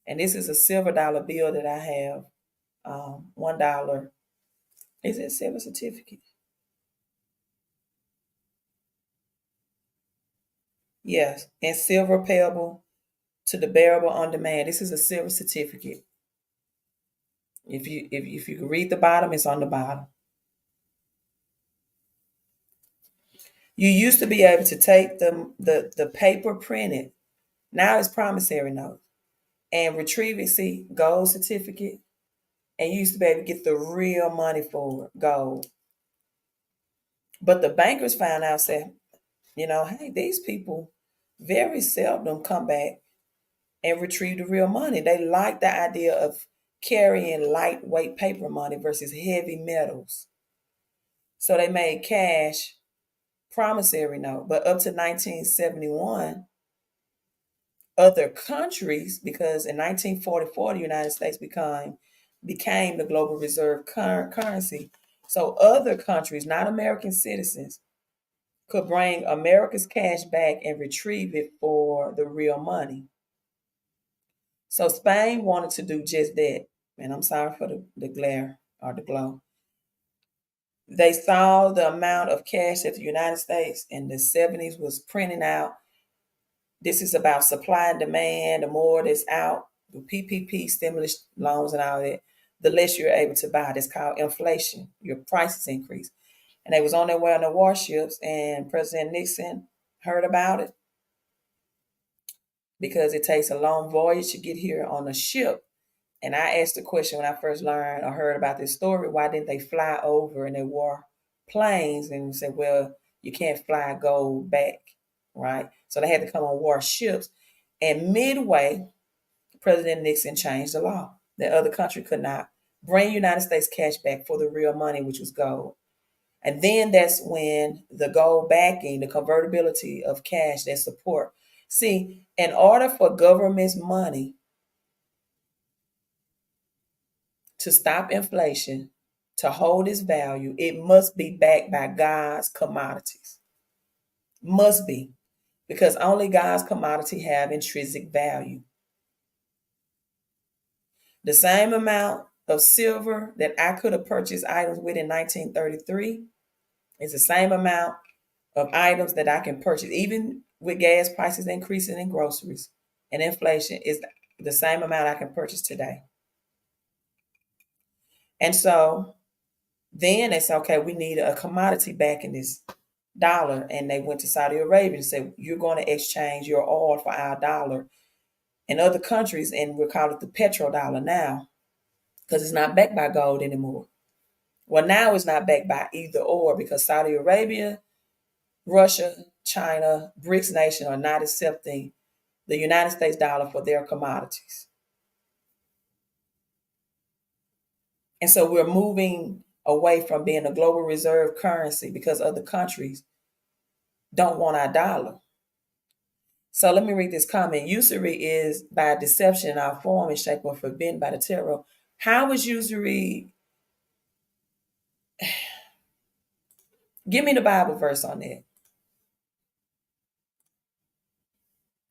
and this is a silver dollar bill that I have, $1. Is it silver certificate? Yes, and silver payable to the bearable on demand. This is a silver certificate. If you can read the bottom, it's on the bottom. You used to be able to take the paper printed. Now it's promissory note and retrieve it. See, gold certificate, and you used to be able to get the real money for it, gold. But the bankers found out, said, hey, these people very seldom come back and retrieve the real money. They like the idea of carrying lightweight paper money versus heavy metals. So they made cash promissory note. But up to 1971, other countries, because in 1944 the United States became the global reserve currency. So other countries, not American citizens, could bring America's cash back and retrieve it for the real money. So Spain wanted to do just that. And I'm sorry for the glare or the glow. They saw the amount of cash that the United States in the 70s was printing out. This is about supply and demand. The more that's out, the PPP, stimulus loans and all that, the less you're able to buy. That's called inflation. Your prices increase. And they was on their way on the warships, and President Nixon heard about it because it takes a long voyage to get here on a ship. And I asked the question when I first learned or heard about this story, why didn't they fly over and they wore planes? And said, well, you can't fly gold back, right? So they had to come on warships. And midway, President Nixon changed the law. The other country could not bring United States cash back for the real money, which was gold. And then that's when the gold backing, the convertibility of cash, that support. See, in order for government's money to stop inflation, to hold its value, it must be backed by God's commodities. Must be. Because only God's commodity have intrinsic value. The same amount of silver that I could have purchased items with in 1933 is the same amount of items that I can purchase, even with gas prices increasing in groceries and inflation, is the same amount I can purchase today. And so then they said, okay, we need a commodity back in this dollar. And they went to Saudi Arabia and said, you're going to exchange your oil for our dollar. In other countries, and we'll call it the petrodollar now, because it's not backed by gold anymore. Well, now it's not backed by either or, because Saudi Arabia, Russia, China, BRICS nation are not accepting the United States dollar for their commodities. And so we're moving away from being a global reserve currency because other countries don't want our dollar. So let me read this comment. Usury is by deception in our form and shape or forbidden by the tarot. How is usury? Give me the Bible verse on that.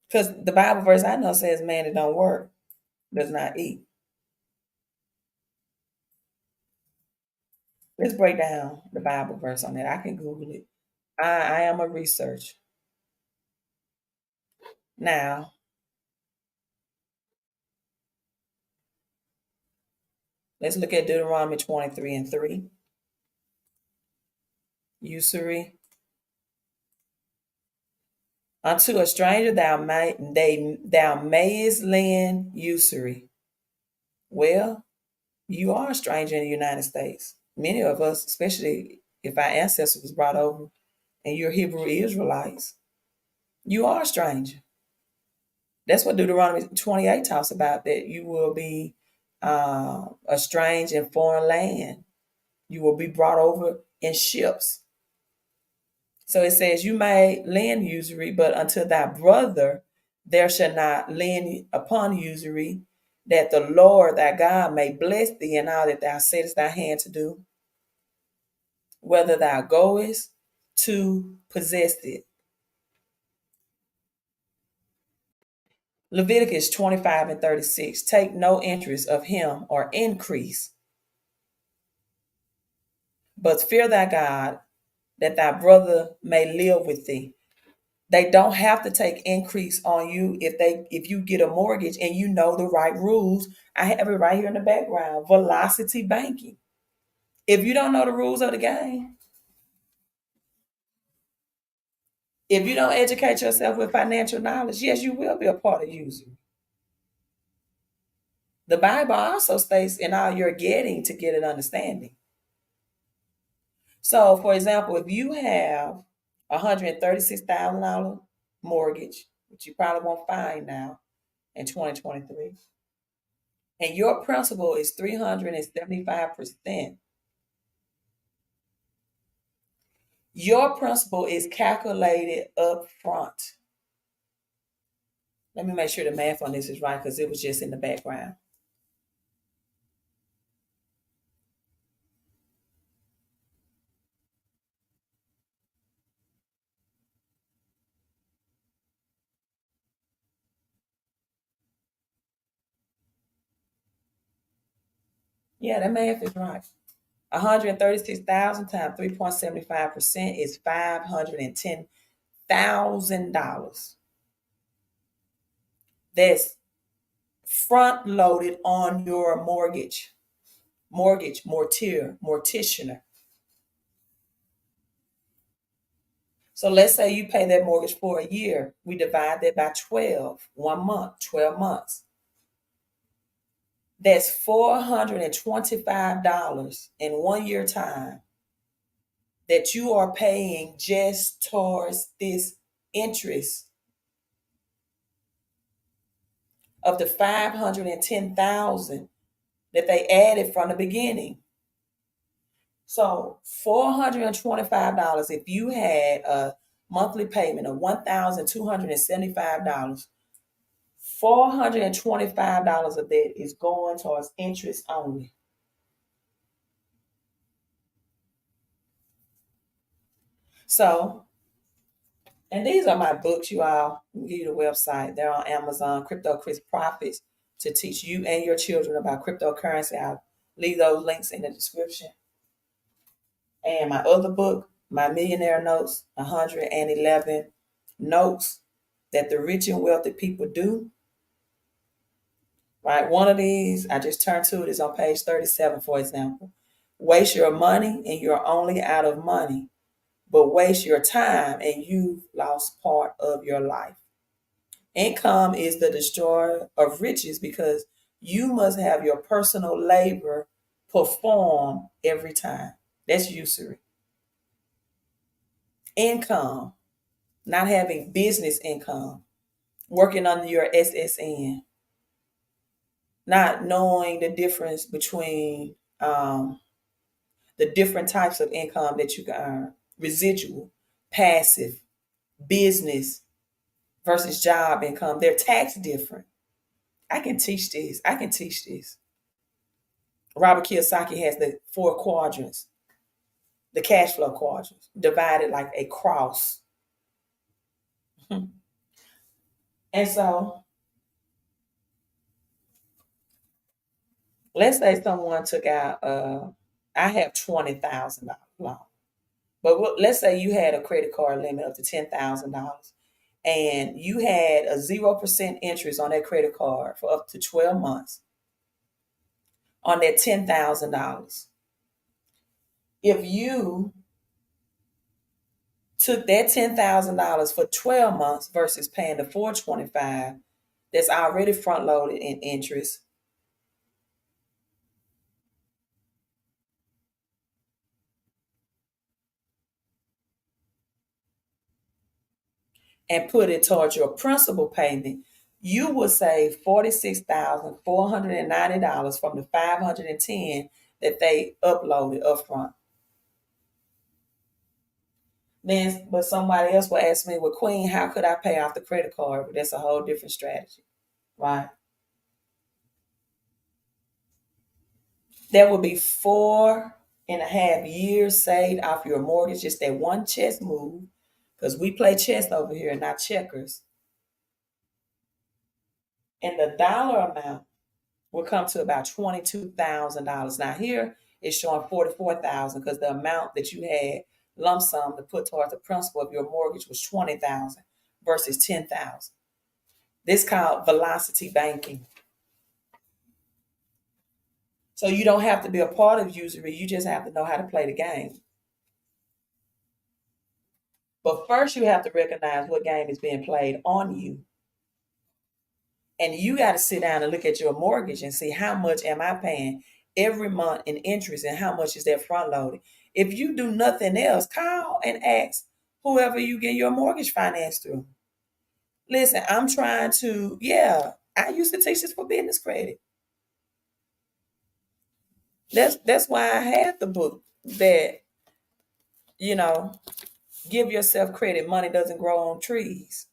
Because the Bible verse I know says man that don't work does not eat. Let's break down the Bible verse on that. I can Google it. I am a researcher. Now, let's look at Deuteronomy 23:3. Usury. Unto a stranger thou mayest lend usury. Well, you are a stranger in the United States. Many of us, especially if our ancestors was brought over and you're Hebrew Israelites, you are a stranger. That's what Deuteronomy 28 talks about, that you will be a strange in foreign land. You will be brought over in ships. So it says, you may lend usury, but unto thy brother there shall not lend upon usury, that the Lord thy God may bless thee in all that thou settest thy hand to do, whether thou goest to possess it. Leviticus 25:36, take no interest of him or increase, but fear thy God, that thy brother may live with thee. They don't have to take increase on you if you get a mortgage and you know the right rules. I have it right here in the background. Velocity banking. If you don't know the rules of the game, if you don't educate yourself with financial knowledge, yes, you will be a part of usury. The Bible also states in all you're getting to get an understanding. So, for example, if you have $136,000 mortgage, which you probably won't find now in 2023, and your principal is 375%, your principal is calculated up front. Let me make sure the math on this is right because it was just in the background. Yeah, that math is right. 136,000 times 3.75% is $510,000. That's front loaded on your morticianer. So let's say you pay that mortgage for a year. We divide that by 12, 1 month, 12 months. That's $425 in 1 year time that you are paying just towards this interest of the 510,000 that they added from the beginning. So $425, if you had a monthly payment of $1,275, $425 of that is going towards interest only. So, and these are my books, you all. I'll give you the website. They're on Amazon, Crypto Chris Profits, to teach you and your children about cryptocurrency. I'll leave those links in the description. And my other book, My Millionaire Notes, 111 Notes That the Rich and Wealthy People Do. Right? One of these, I just turned to it, is on page 37, for example. Waste your money and you're only out of money, but waste your time and you've lost part of your life. Income is the destroyer of riches because you must have your personal labor perform every time. That's usury. Income, not having business income, working under your SSN, not knowing the difference between the different types of income that you can earn: residual, passive, business versus job income. They're taxed different. I can teach this. Robert Kiyosaki has the 4 quadrants, the cash flow quadrants, divided like a cross. And so let's say someone took out, I have $20,000 loan. But let's say you had a credit card limit up to $10,000 and you had a 0% interest on that credit card for up to 12 months on that $10,000. If you took that $10,000 for 12 months versus paying the $425 that's already front loaded in interest, and put it towards your principal payment, you will save $46,490 from the $510 that they uploaded up front. Then, but somebody else will ask me, well, Queen, how could I pay off the credit card? But that's a whole different strategy, right? That would be 4.5 years saved off your mortgage, just that one chess move, because we play chess over here, not checkers. And the dollar amount will come to about $22,000. Now here it's showing 44,000 because the amount that you had lump sum to put towards the principal of your mortgage was 20,000 versus 10,000. This called velocity banking. So you don't have to be a part of usury. You just have to know how to play the game. But first you have to recognize what game is being played on you. And you got to sit down and look at your mortgage and see how much am I paying every month in interest and how much is that front loaded. If you do nothing else, call and ask whoever you get your mortgage finance through. Listen, I'm trying to, I used to teach this for business credit. That's why I had the book that, give yourself credit. Money doesn't grow on trees.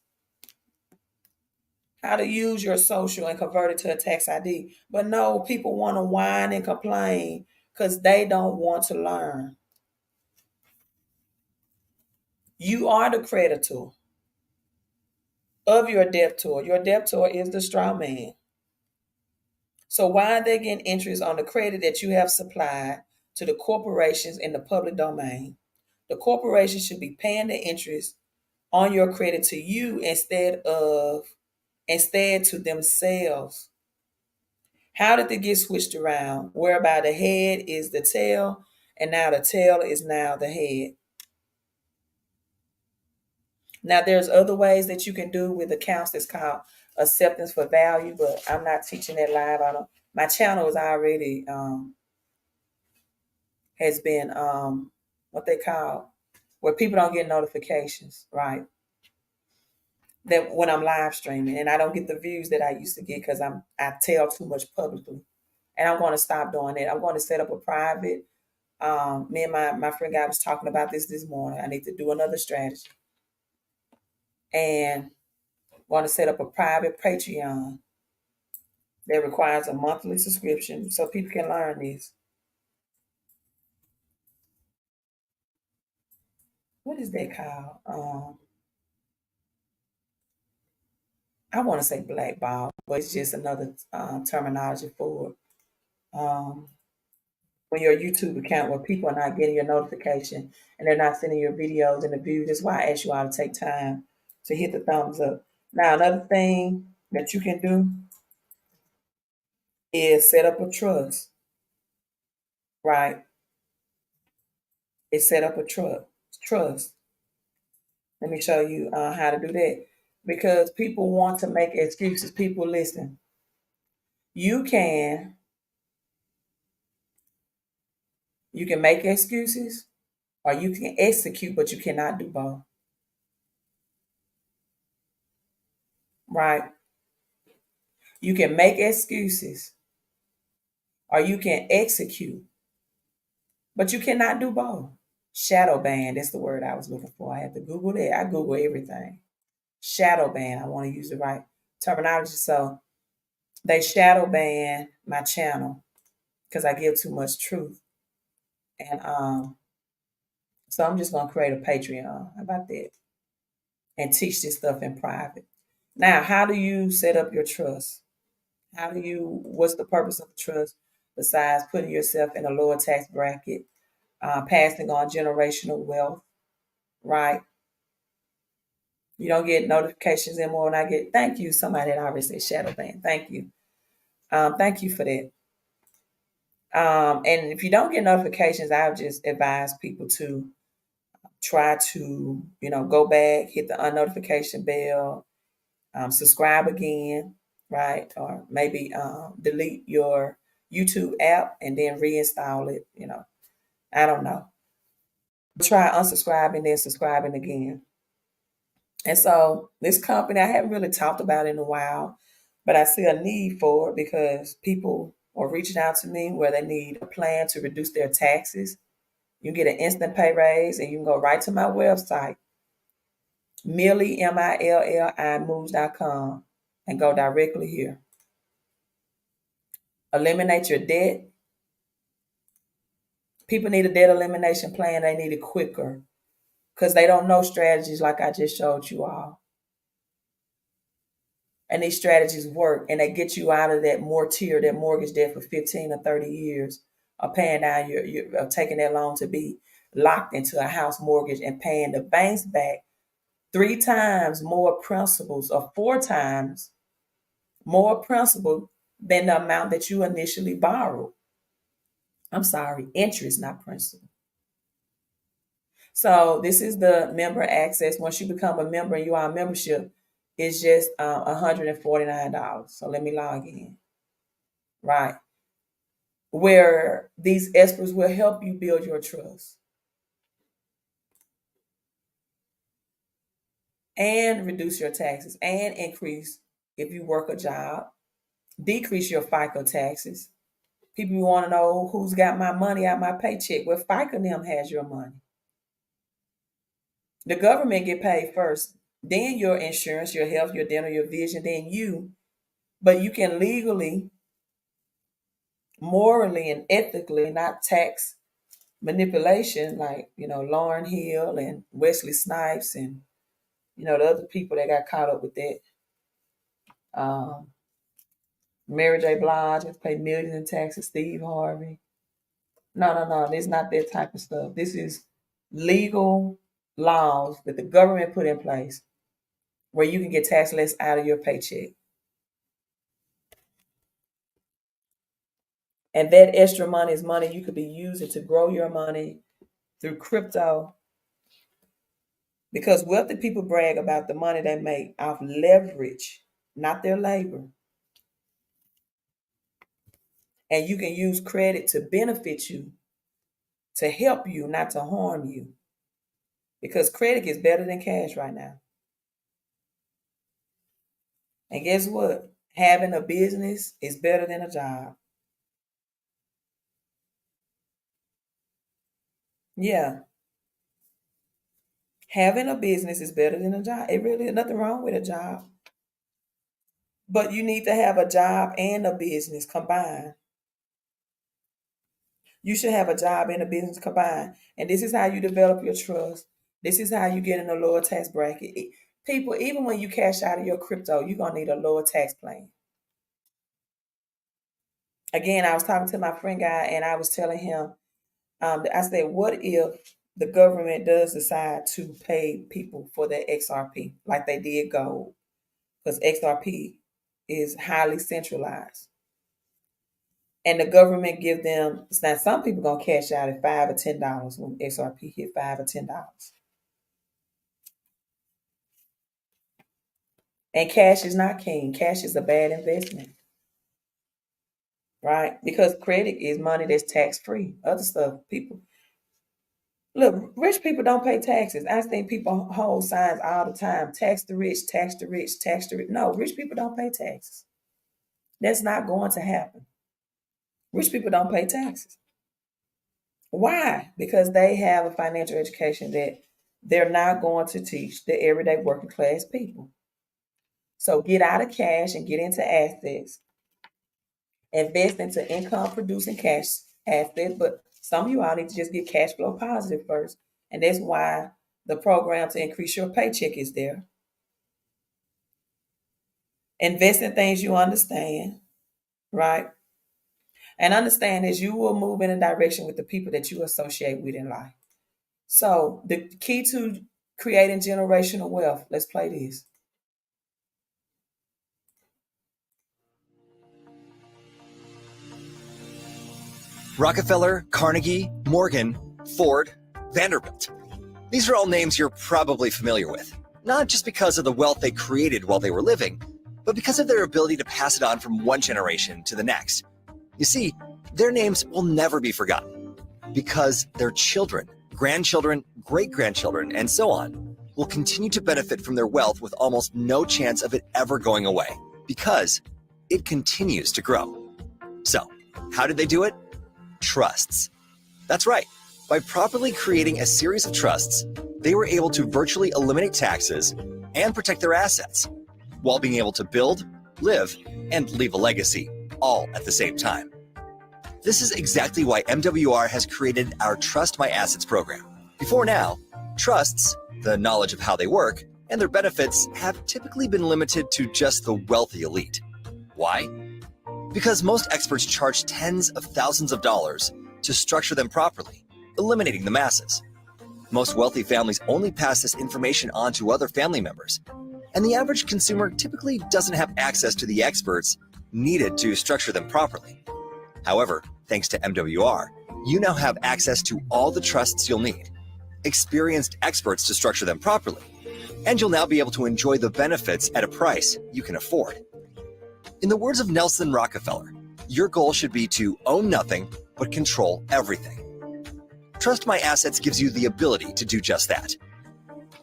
How to use your social and convert it to a tax ID. But no, people want to whine and complain because they don't want to learn. You are the creditor of your debtor. Your debtor is the straw man. So why are they getting interest on the credit that you have supplied to the corporations in the public domain? The corporation should be paying the interest on your credit to you instead to themselves. How did it get switched around? Whereby the head is the tail, and now the tail is now the head. Now there's other ways that you can do with accounts that's called acceptance for value, but I'm not teaching that live. My channel is already has been what they call where people don't get notifications, right? That when I'm live streaming and I don't get the views that I used to get because I tell too much publicly. And I'm going to stop doing that. I'm going to set up a private. Me and my friend guy was talking about this morning. I need to do another strategy. And want to set up a private Patreon that requires a monthly subscription so people can learn this. What is that called? I want to say blackball, but it's just another terminology for it. When your YouTube account where people are not getting your notification and they're not sending your videos and the views. That's why I ask you all to take time to hit the thumbs up. Now, another thing that you can do is set up a trust, right? It's set up a trust. Let me show you how to do that because people want to make excuses. People listen. You can make excuses or you can execute, but you cannot do both. Right? You can make excuses or you can execute, but you cannot do both. Shadow ban, that's the word I was looking for. I had to Google that. I Google everything. Shadow ban, I want to use the right terminology. So they shadow ban my channel because I give too much truth. And so I'm just going to create a Patreon. How about that? And teach this stuff in private. Now, how do you set up your trust? What's the purpose of the trust besides putting yourself in a lower tax bracket, passing on generational wealth, right? You don't get notifications anymore when I get, thank you, somebody that already said shadow ban. Thank you. Thank you for that. And if you don't get notifications, I would just advise people to try to, go back, hit the unnotification bell, subscribe again, right? Or maybe delete your YouTube app and then reinstall it, I don't know. Try unsubscribing, then subscribing again. And so this company, I haven't really talked about it in a while, but I see a need for it because people or reaching out to me where they need a plan to reduce their taxes, you get an instant pay raise, and you can go right to my website, Millie, MILLI moves.com, and go directly here. Eliminate your debt. People need a debt elimination plan. They need it quicker because they don't know strategies like I just showed you all. And these strategies work, and they get you out of that that mortgage debt for 15 or 30 years of paying down of taking that loan to be locked into a house mortgage and paying the banks back 3 times more principals or 4 times more principal than the amount that you initially borrowed. I'm sorry, interest, not principal. So this is the member access. Once you become a member and you are a membership, it's just $149. So let me log in. Right. Where these experts will help you build your trust and reduce your taxes and increase if you work a job, decrease your FICA taxes. People want to know who's got my money out my paycheck. Well, FICA them has your money. The government get paid first, then your insurance, your health, your dental, your vision, then you. But you can legally, morally, and ethically, not tax manipulation like, Lauryn Hill and Wesley Snipes and, the other people that got caught up with that. Mary J. Blige has paid millions in taxes, Steve Harvey. No, this is not that type of stuff. This is legal laws that the government put in place where you can get tax less out of your paycheck. And that extra money is money you could be using to grow your money through crypto. Because wealthy people brag about the money they make off leverage, not their labor. And you can use credit to benefit you, to help you, not to harm you. Because credit is better than cash right now. And guess what? Having a business is better than a job. Yeah. Having a business is better than a job. It really is nothing wrong with a job. But you need to have a job and a business combined. You should have a job and a business combined. And this is how you develop your trust. This is how you get in a lower tax bracket. People, even when you cash out of your crypto, you're going to need a lower tax plan. Again, I was talking to my friend guy and I was telling him, I said, what if the government does decide to pay people for their XRP like they did gold? Because XRP is highly centralized. And the government give them, now some people going to cash out at $5 or $10 when XRP hit $5 or $10. And cash is not king. Cash is a bad investment. Right? Because credit is money that's tax-free. Other stuff, look, rich people don't pay taxes. I think people hold signs all the time. Tax the rich, tax the rich, tax the rich. No, rich people don't pay taxes. That's not going to happen. Rich people don't pay taxes. Why? Because they have a financial education that they're not going to teach the everyday working class people. So get out of cash and get into assets. Invest into income producing cash assets, but some of you all need to just get cash flow positive first. And that's why the program to increase your paycheck is there. Invest in things you understand, right? And understand as you will move in a direction with the people that you associate with in life. So the key to creating generational wealth, let's play this.
Rockefeller, Carnegie, Morgan, Ford, Vanderbilt. These are all names you're probably familiar with, not just because of the wealth they created while they were living, but because of their ability to pass it on from one generation to the next. You see, their names will never be forgotten because their children, grandchildren, great-grandchildren, and so on will continue to benefit from their wealth with almost no chance of it ever going away because it continues to grow. So, How did they do it? Trusts. That's right. By properly creating a series of trusts, they were able to virtually eliminate taxes and protect their assets, while being able to build, live, and leave a legacy, all at the same time. This is exactly why MWR has created our Trust My Assets program. Before now, trusts, the knowledge of how they work, and their benefits have typically been limited to just the wealthy elite. Why? Because most experts charge tens of thousands of dollars to structure them properly, eliminating the masses. Most wealthy families only pass this information on to other family members, and the average consumer typically doesn't have access to the experts needed to structure them properly. However, thanks to MWR, you now have access to all the trusts you'll need, experienced experts to structure them properly, and you'll now be able to enjoy the benefits at a price you can afford. In the words of Nelson Rockefeller, your goal should be to own nothing but control everything. Trust My Assets gives you the ability to do just that,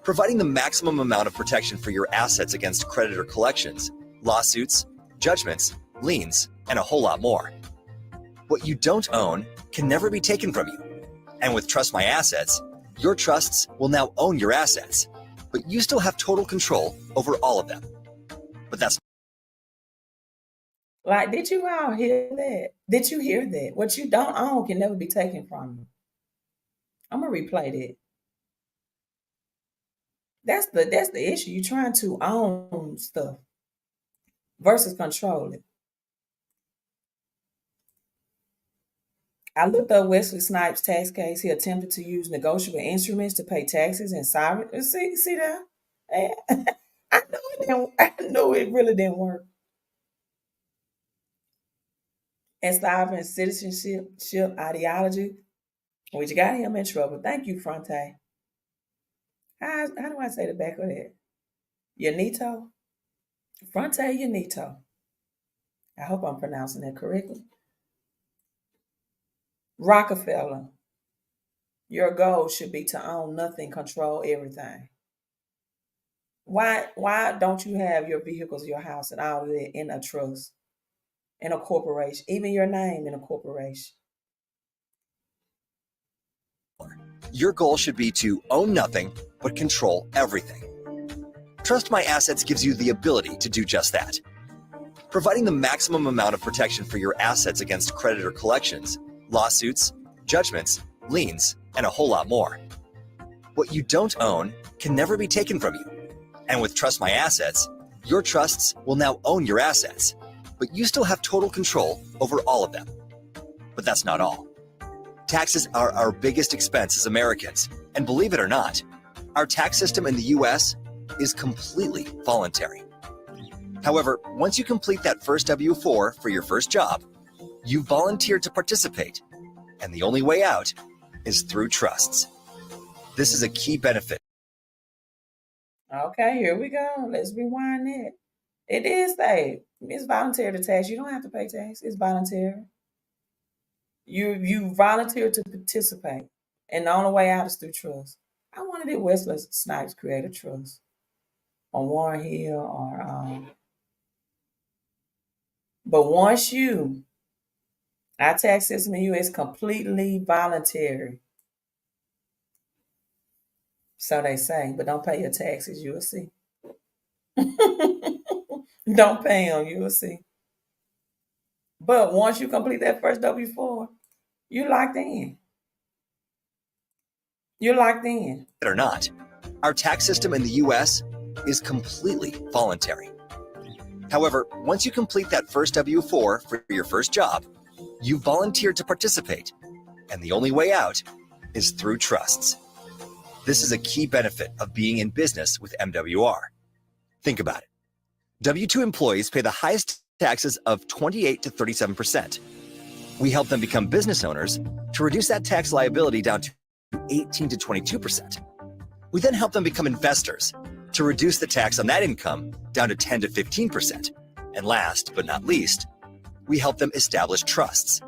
providing the maximum amount of protection for your assets against creditor collections, lawsuits, judgments, liens, and a whole lot more. What you don't own can never be taken from you. And with Trust My Assets, your trusts will now own your assets, but you still have total control over all of them. But that's
Like, did you all hear that? Did you hear that? What you don't own can never be taken from you. I'm gonna replay that. That's the issue. You're trying to own stuff versus control it. I looked up Wesley Snipes' tax case. He attempted to use negotiable instruments to pay taxes and sovereign. See that? I know it didn't. I know it really didn't work. And sovereign citizenship ideology, which got him in trouble. Thank you, Fronte. How do I say the back of that? Yanito? Fronte Yanito. I hope I'm pronouncing that correctly. Rockefeller. Your goal should be to own nothing, control everything. Why don't you have your vehicles, your house, and all of that in a trust, in a corporation, even your name in a corporation?
your goal should be to own nothing but control everything. Trust My Assets gives you the ability to do just that, providing the maximum amount of protection for your assets against creditor collections, lawsuits, judgments, liens, and a whole lot more. What you don't own can never be taken from you. And with Trust My Assets, your trusts will now own your assets, but you still have total control over all of them. But that's not all. Taxes are our biggest expense as Americans, and believe it or not, our tax system in the US is completely voluntary. However, once you complete that first W-4 for your first job, you volunteered to participate, and the only way out is through trusts. This is a key benefit.
Okay, here we go. Let's rewind it. It is it's voluntary to tax. You don't have to pay tax. It's voluntary. You volunteer to participate, and the only way out is through trust. I wanted it Wesley Snipes create a trust on Warren Hill or but once our tax system in the U.S. is completely voluntary. So they say, but don't pay your taxes, you will see. Don't pay them, you will see. But once you complete that first W-4, you're locked in. You're locked in.
Or not, our tax system in the US is completely voluntary. However, once you complete that first W-4 for your first job, you volunteered to participate, and the only way out is through trusts. This is a key benefit of being in business with MWR. Think about it. W-2 employees pay the highest taxes of 28 to 37%. We help them become business owners to reduce that tax liability down to 18 to 22%. We then help them become investors to reduce the tax on that income down to 10 to 15%. And last but not least, we help them establish trusts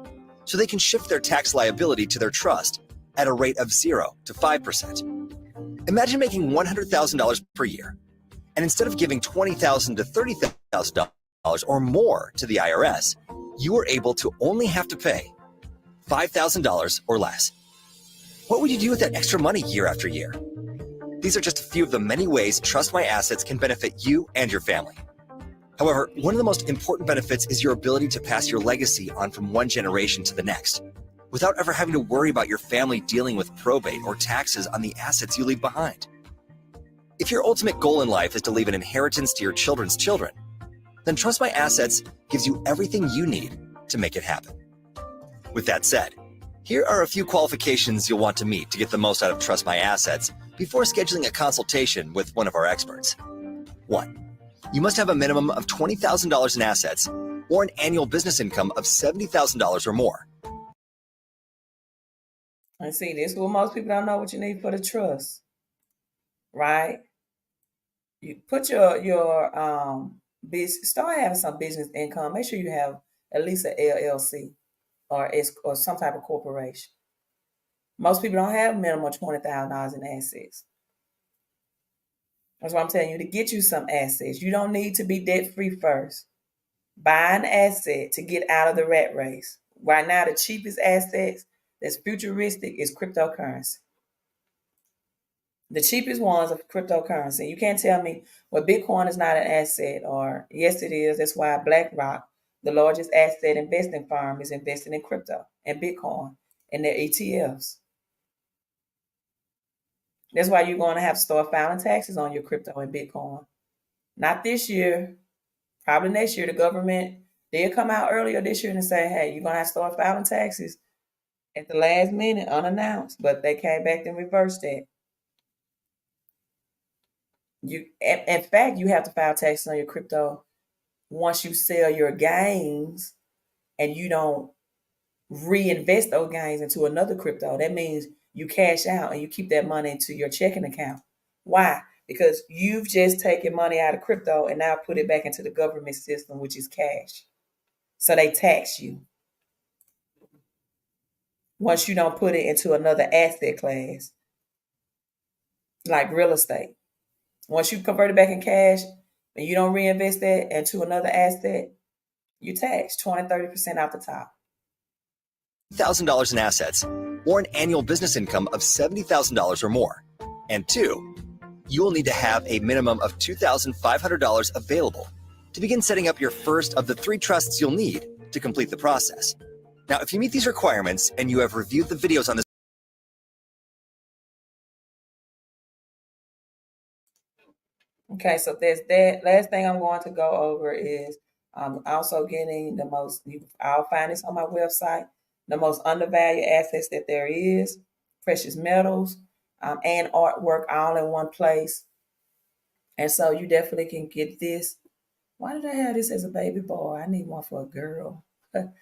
so they can shift their tax liability to their trust at a rate of 0 to 5%. Imagine making $100,000 per year, and instead of giving $20,000 to $30,000 or more to the IRS, you are able to only have to pay $5,000 or less. What would you do with that extra money year after year? These are just a few of the many ways Trust My Assets can benefit you and your family. However, one of the most important benefits is your ability to pass your legacy on from one generation to the next, without ever having to worry about your family dealing with probate or taxes on the assets you leave behind. If your ultimate goal in life is to leave an inheritance to your children's children, then Trust My Assets gives you everything you need to make it happen. With that said, here are a few qualifications you'll want to meet to get the most out of Trust My Assets before scheduling a consultation with one of our experts. 1. You must have a minimum of $20,000 in assets or an annual business income of $70,000 or more.
And see, this is what most people don't know what you need for the trust, right? You put your business, start having some business income. Make sure you have at least an LLC or some type of corporation. Most people don't have minimum $20,000 in assets. That's why I'm telling you to get you some assets. You don't need to be debt free first. Buy an asset to get out of the rat race. Right now, the cheapest assets that's futuristic is cryptocurrency. The cheapest ones are cryptocurrency. You can't tell me, well, Bitcoin is not an asset, or yes, it is. That's why BlackRock, the largest asset investing firm, is investing in crypto and Bitcoin and their ETFs. That's why you're going to have to start filing taxes on your crypto and Bitcoin. Not this year, probably next year. The government, they'll come out earlier this year and say, hey, you're going to have to start filing taxes at the last minute, unannounced. But they came back and reversed that. In fact, you have to file taxes on your crypto once you sell your gains and you don't reinvest those gains into another crypto. That means you cash out and you keep that money into your checking account. Why? Because you've just taken money out of crypto and now put it back into the government system, which is cash. So they tax you once you don't put it into another asset class, like real estate. Once you convert it back in cash and you don't reinvest that into another asset, you tax 20-30% off the top.
$1,000 in assets or an annual business income of $70,000 or more. And 2, you will need to have a minimum of $2,500 available to begin setting up your first of the 3 trusts you'll need to complete the process. Now, if you meet these requirements and you have reviewed the videos on this.
Okay, so there's that. Last thing I'm going to go over is also getting the most, I'll find this on my website, the most undervalued assets that there is, precious metals and artwork all in one place. And so you definitely can get this. Why did I have this as a baby boy? I need one for a girl. One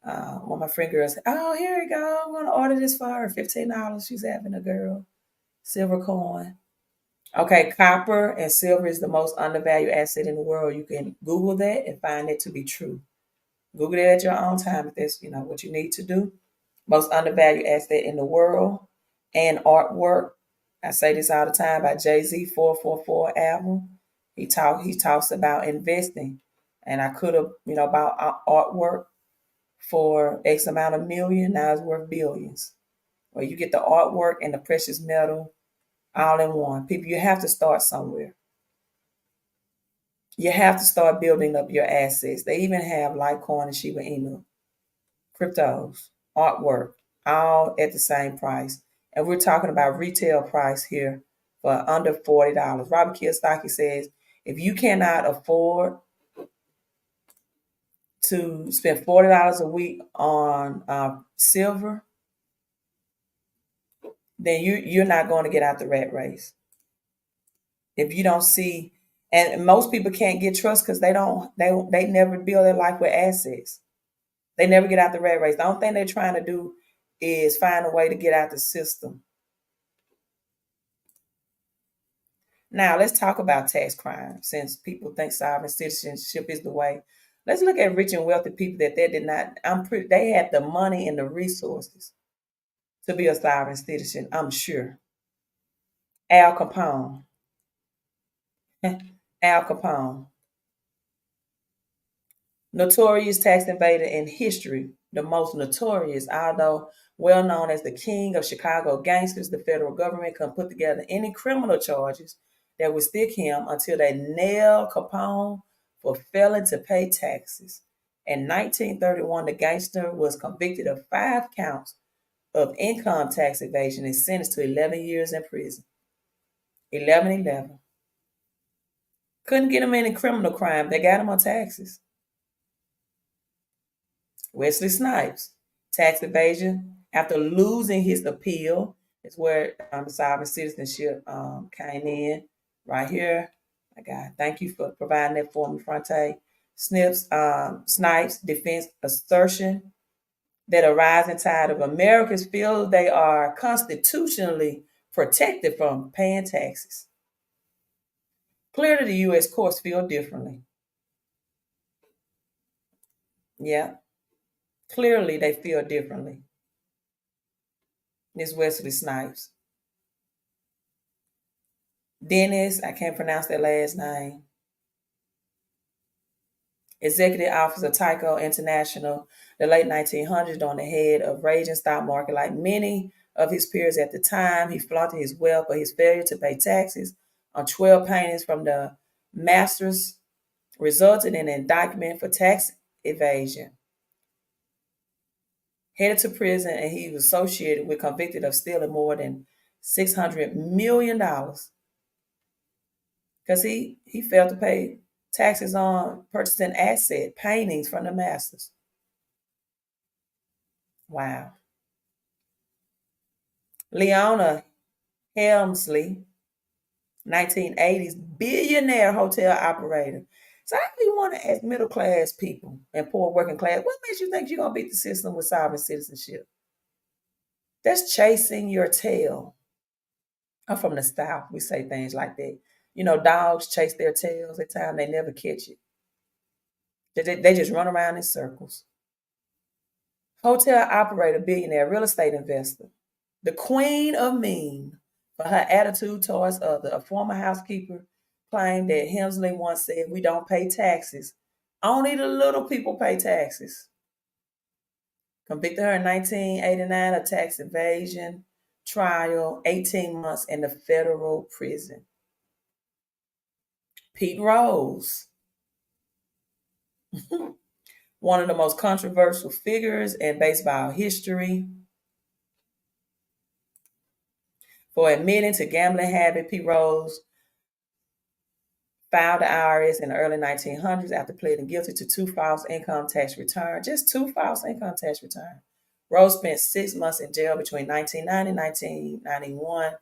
of my friend girls said, oh, here we go. I'm going to order this for her. $15. She's having a girl. Silver coin. Okay, copper and silver is the most undervalued asset in the world. You can Google that and find it to be true. Google it at your own time if that's what you need to do. Most undervalued asset in the world. And artwork. I say this all the time by Jay-Z 444 album. He talks about investing. And I could have, bought artwork for X amount of million. Now it's worth billions. Well, you get the artwork and the precious metal all in one. People, you have to start somewhere. You have to start building up your assets. They even have Litecoin and Shiba Inu, cryptos, artwork, all at the same price. And we're talking about retail price here for under $40. Robert Kiyosaki says, if you cannot afford to spend $40 a week on silver, then you're not going to get out the rat race. If you don't see, and most people can't get trust because they never build their life with assets. They never get out the rat race. The only thing they're trying to do is find a way to get out the system. Now let's talk about tax crime, since people think sovereign citizenship is the way. Let's look at rich and wealthy people that they did not. They had the money and the resources to be a sovereign citizen. I'm sure. Al Capone. Al Capone. Notorious tax evader in history, the most notorious, although well known as the king of Chicago gangsters, the federal government couldn't put together any criminal charges that would stick him until they nailed Capone for failing to pay taxes. In 1931, the gangster was convicted of 5 counts of income tax evasion and sentenced to 11 years in prison. 11. Couldn't get him any criminal crime. They got him on taxes. Wesley Snipes, tax evasion after losing his appeal is where sovereign citizenship came in. Right here, my God, thank you for providing that for me, Fronte. Snipes defense assertion that a rising tide of Americans feel they are constitutionally protected from paying taxes. Clearly, the U.S. courts feel differently. Yeah, clearly they feel differently. Ms. Wesley Snipes. Dennis, I can't pronounce that last name. Executive Officer Tyco International, the late 1900s, on the head of raging stock market. Like many of his peers at the time, he flaunted his wealth, but his failure to pay taxes on 12 paintings from the masters resulted in an indictment for tax evasion. Headed to prison, and he was associated with convicted of stealing more than $600 million because he failed to pay taxes on purchasing asset paintings from the masters. Wow. Leona Helmsley, 1980s billionaire hotel operator. So I really want to ask middle class people and poor working class, what makes you think you're going to beat the system with sovereign citizenship? That's chasing your tail. I'm from the South. We say things like that. You know, dogs chase their tails at times, they never catch it. They just run around in circles. Hotel operator, billionaire, real estate investor. The queen of mean for her attitude towards others. A former housekeeper claimed that Helmsley once said, "We don't pay taxes. Only the little people pay taxes." Convicted her in 1989 of tax evasion trial, 18 months in the federal prison. Pete Rose, one of the most controversial figures in baseball history. For admitting to gambling habit, Pete Rose filed the IRS in the early 1900s after pleading guilty to 2 false income tax returns. Just 2 false income tax returns. Rose spent 6 months in jail between 1990 and 1991.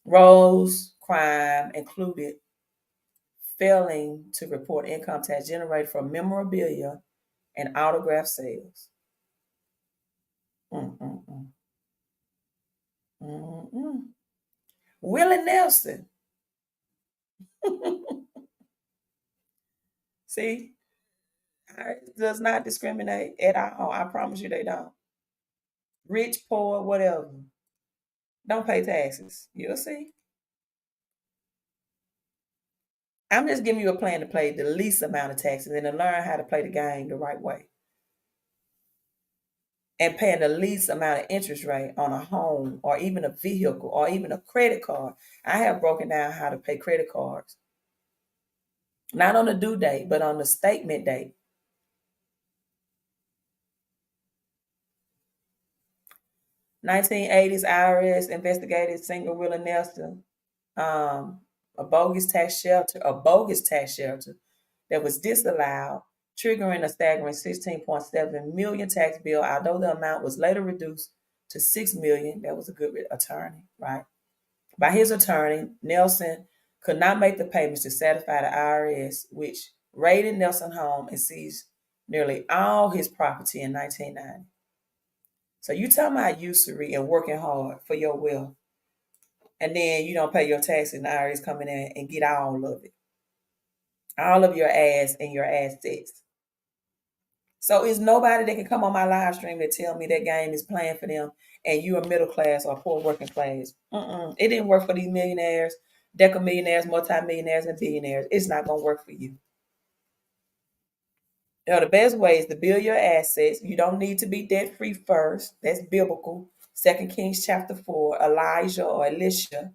Rose's crime included failing to report income tax generated from memorabilia and autograph sales. Willie Nelson. See, it does not discriminate at all. I promise you they don't. Rich, poor, whatever. Don't pay taxes. You'll see. I'm just giving you a plan to pay the least amount of taxes and to learn how to play the game the right way. And paying the least amount of interest rate on a home or even a vehicle or even a credit card. I have broken down how to pay credit cards. Not on the due date, but on the statement date. 1980s IRS investigated single Willie Nelson, a bogus tax shelter that was disallowed, triggering a staggering 16.7 million tax bill, although the amount was later reduced to $6 million. That was a good attorney, right? By his attorney, Nelson could not make the payments to satisfy the IRS, which raided Nelson's home and seized nearly all his property in 1990. So you talking about usury and working hard for your wealth, and then you don't pay your taxes and the IRS come in and get all of it. All of your ass and your assets. So is nobody that can come on my live stream that tell me that game is playing for them and you are middle class or poor working class. It didn't work for these millionaires, decamillionaires, multimillionaires, and billionaires. It's not going to work for you. The best way is to build your assets. You don't need to be debt free first. That's biblical. 2 Kings chapter 4, Elijah or Elisha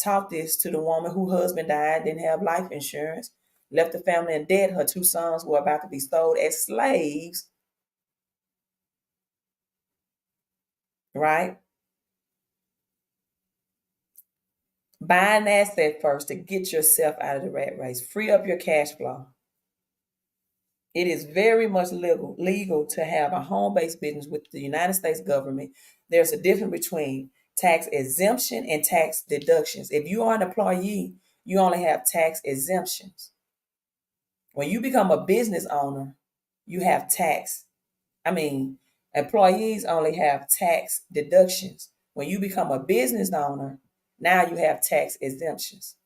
taught this to the woman whose husband died, didn't have life insurance, left the family in debt. Her 2 sons were about to be sold as slaves, right? Buy an asset first to get yourself out of the rat race. Free up your cash flow. It is very much legal to have a home-based business with the United States government. There's a difference between tax exemption and tax deductions. If you are an employee, you only have tax exemptions. When you become a business owner, you have employees only have tax deductions. When you become a business owner, now you have tax exemptions.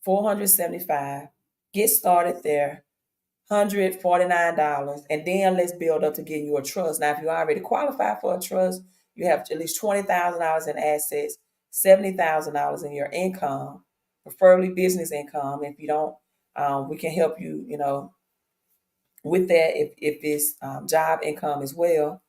$475. Get started there. $149, and then let's build up to getting you a trust. Now, if you already qualify for a trust, you have at least $20,000 in assets, $70,000 in your income, preferably business income. If you don't, we can help you, with that if it's job income as well.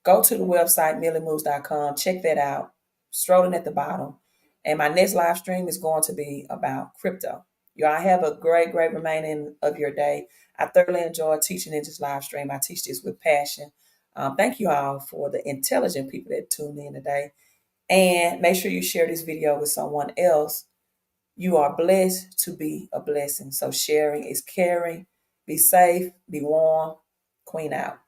Go to the website, milliemoves.com, check that out, strolling at the bottom. And my next live stream is going to be about crypto. Y'all have a great, great remaining of your day. I thoroughly enjoy teaching in this live stream. I teach this with passion. Thank you all for the intelligent people that tuned in today. And make sure you share this video with someone else. You are blessed to be a blessing. So sharing is caring. Be safe, be warm. Queen out.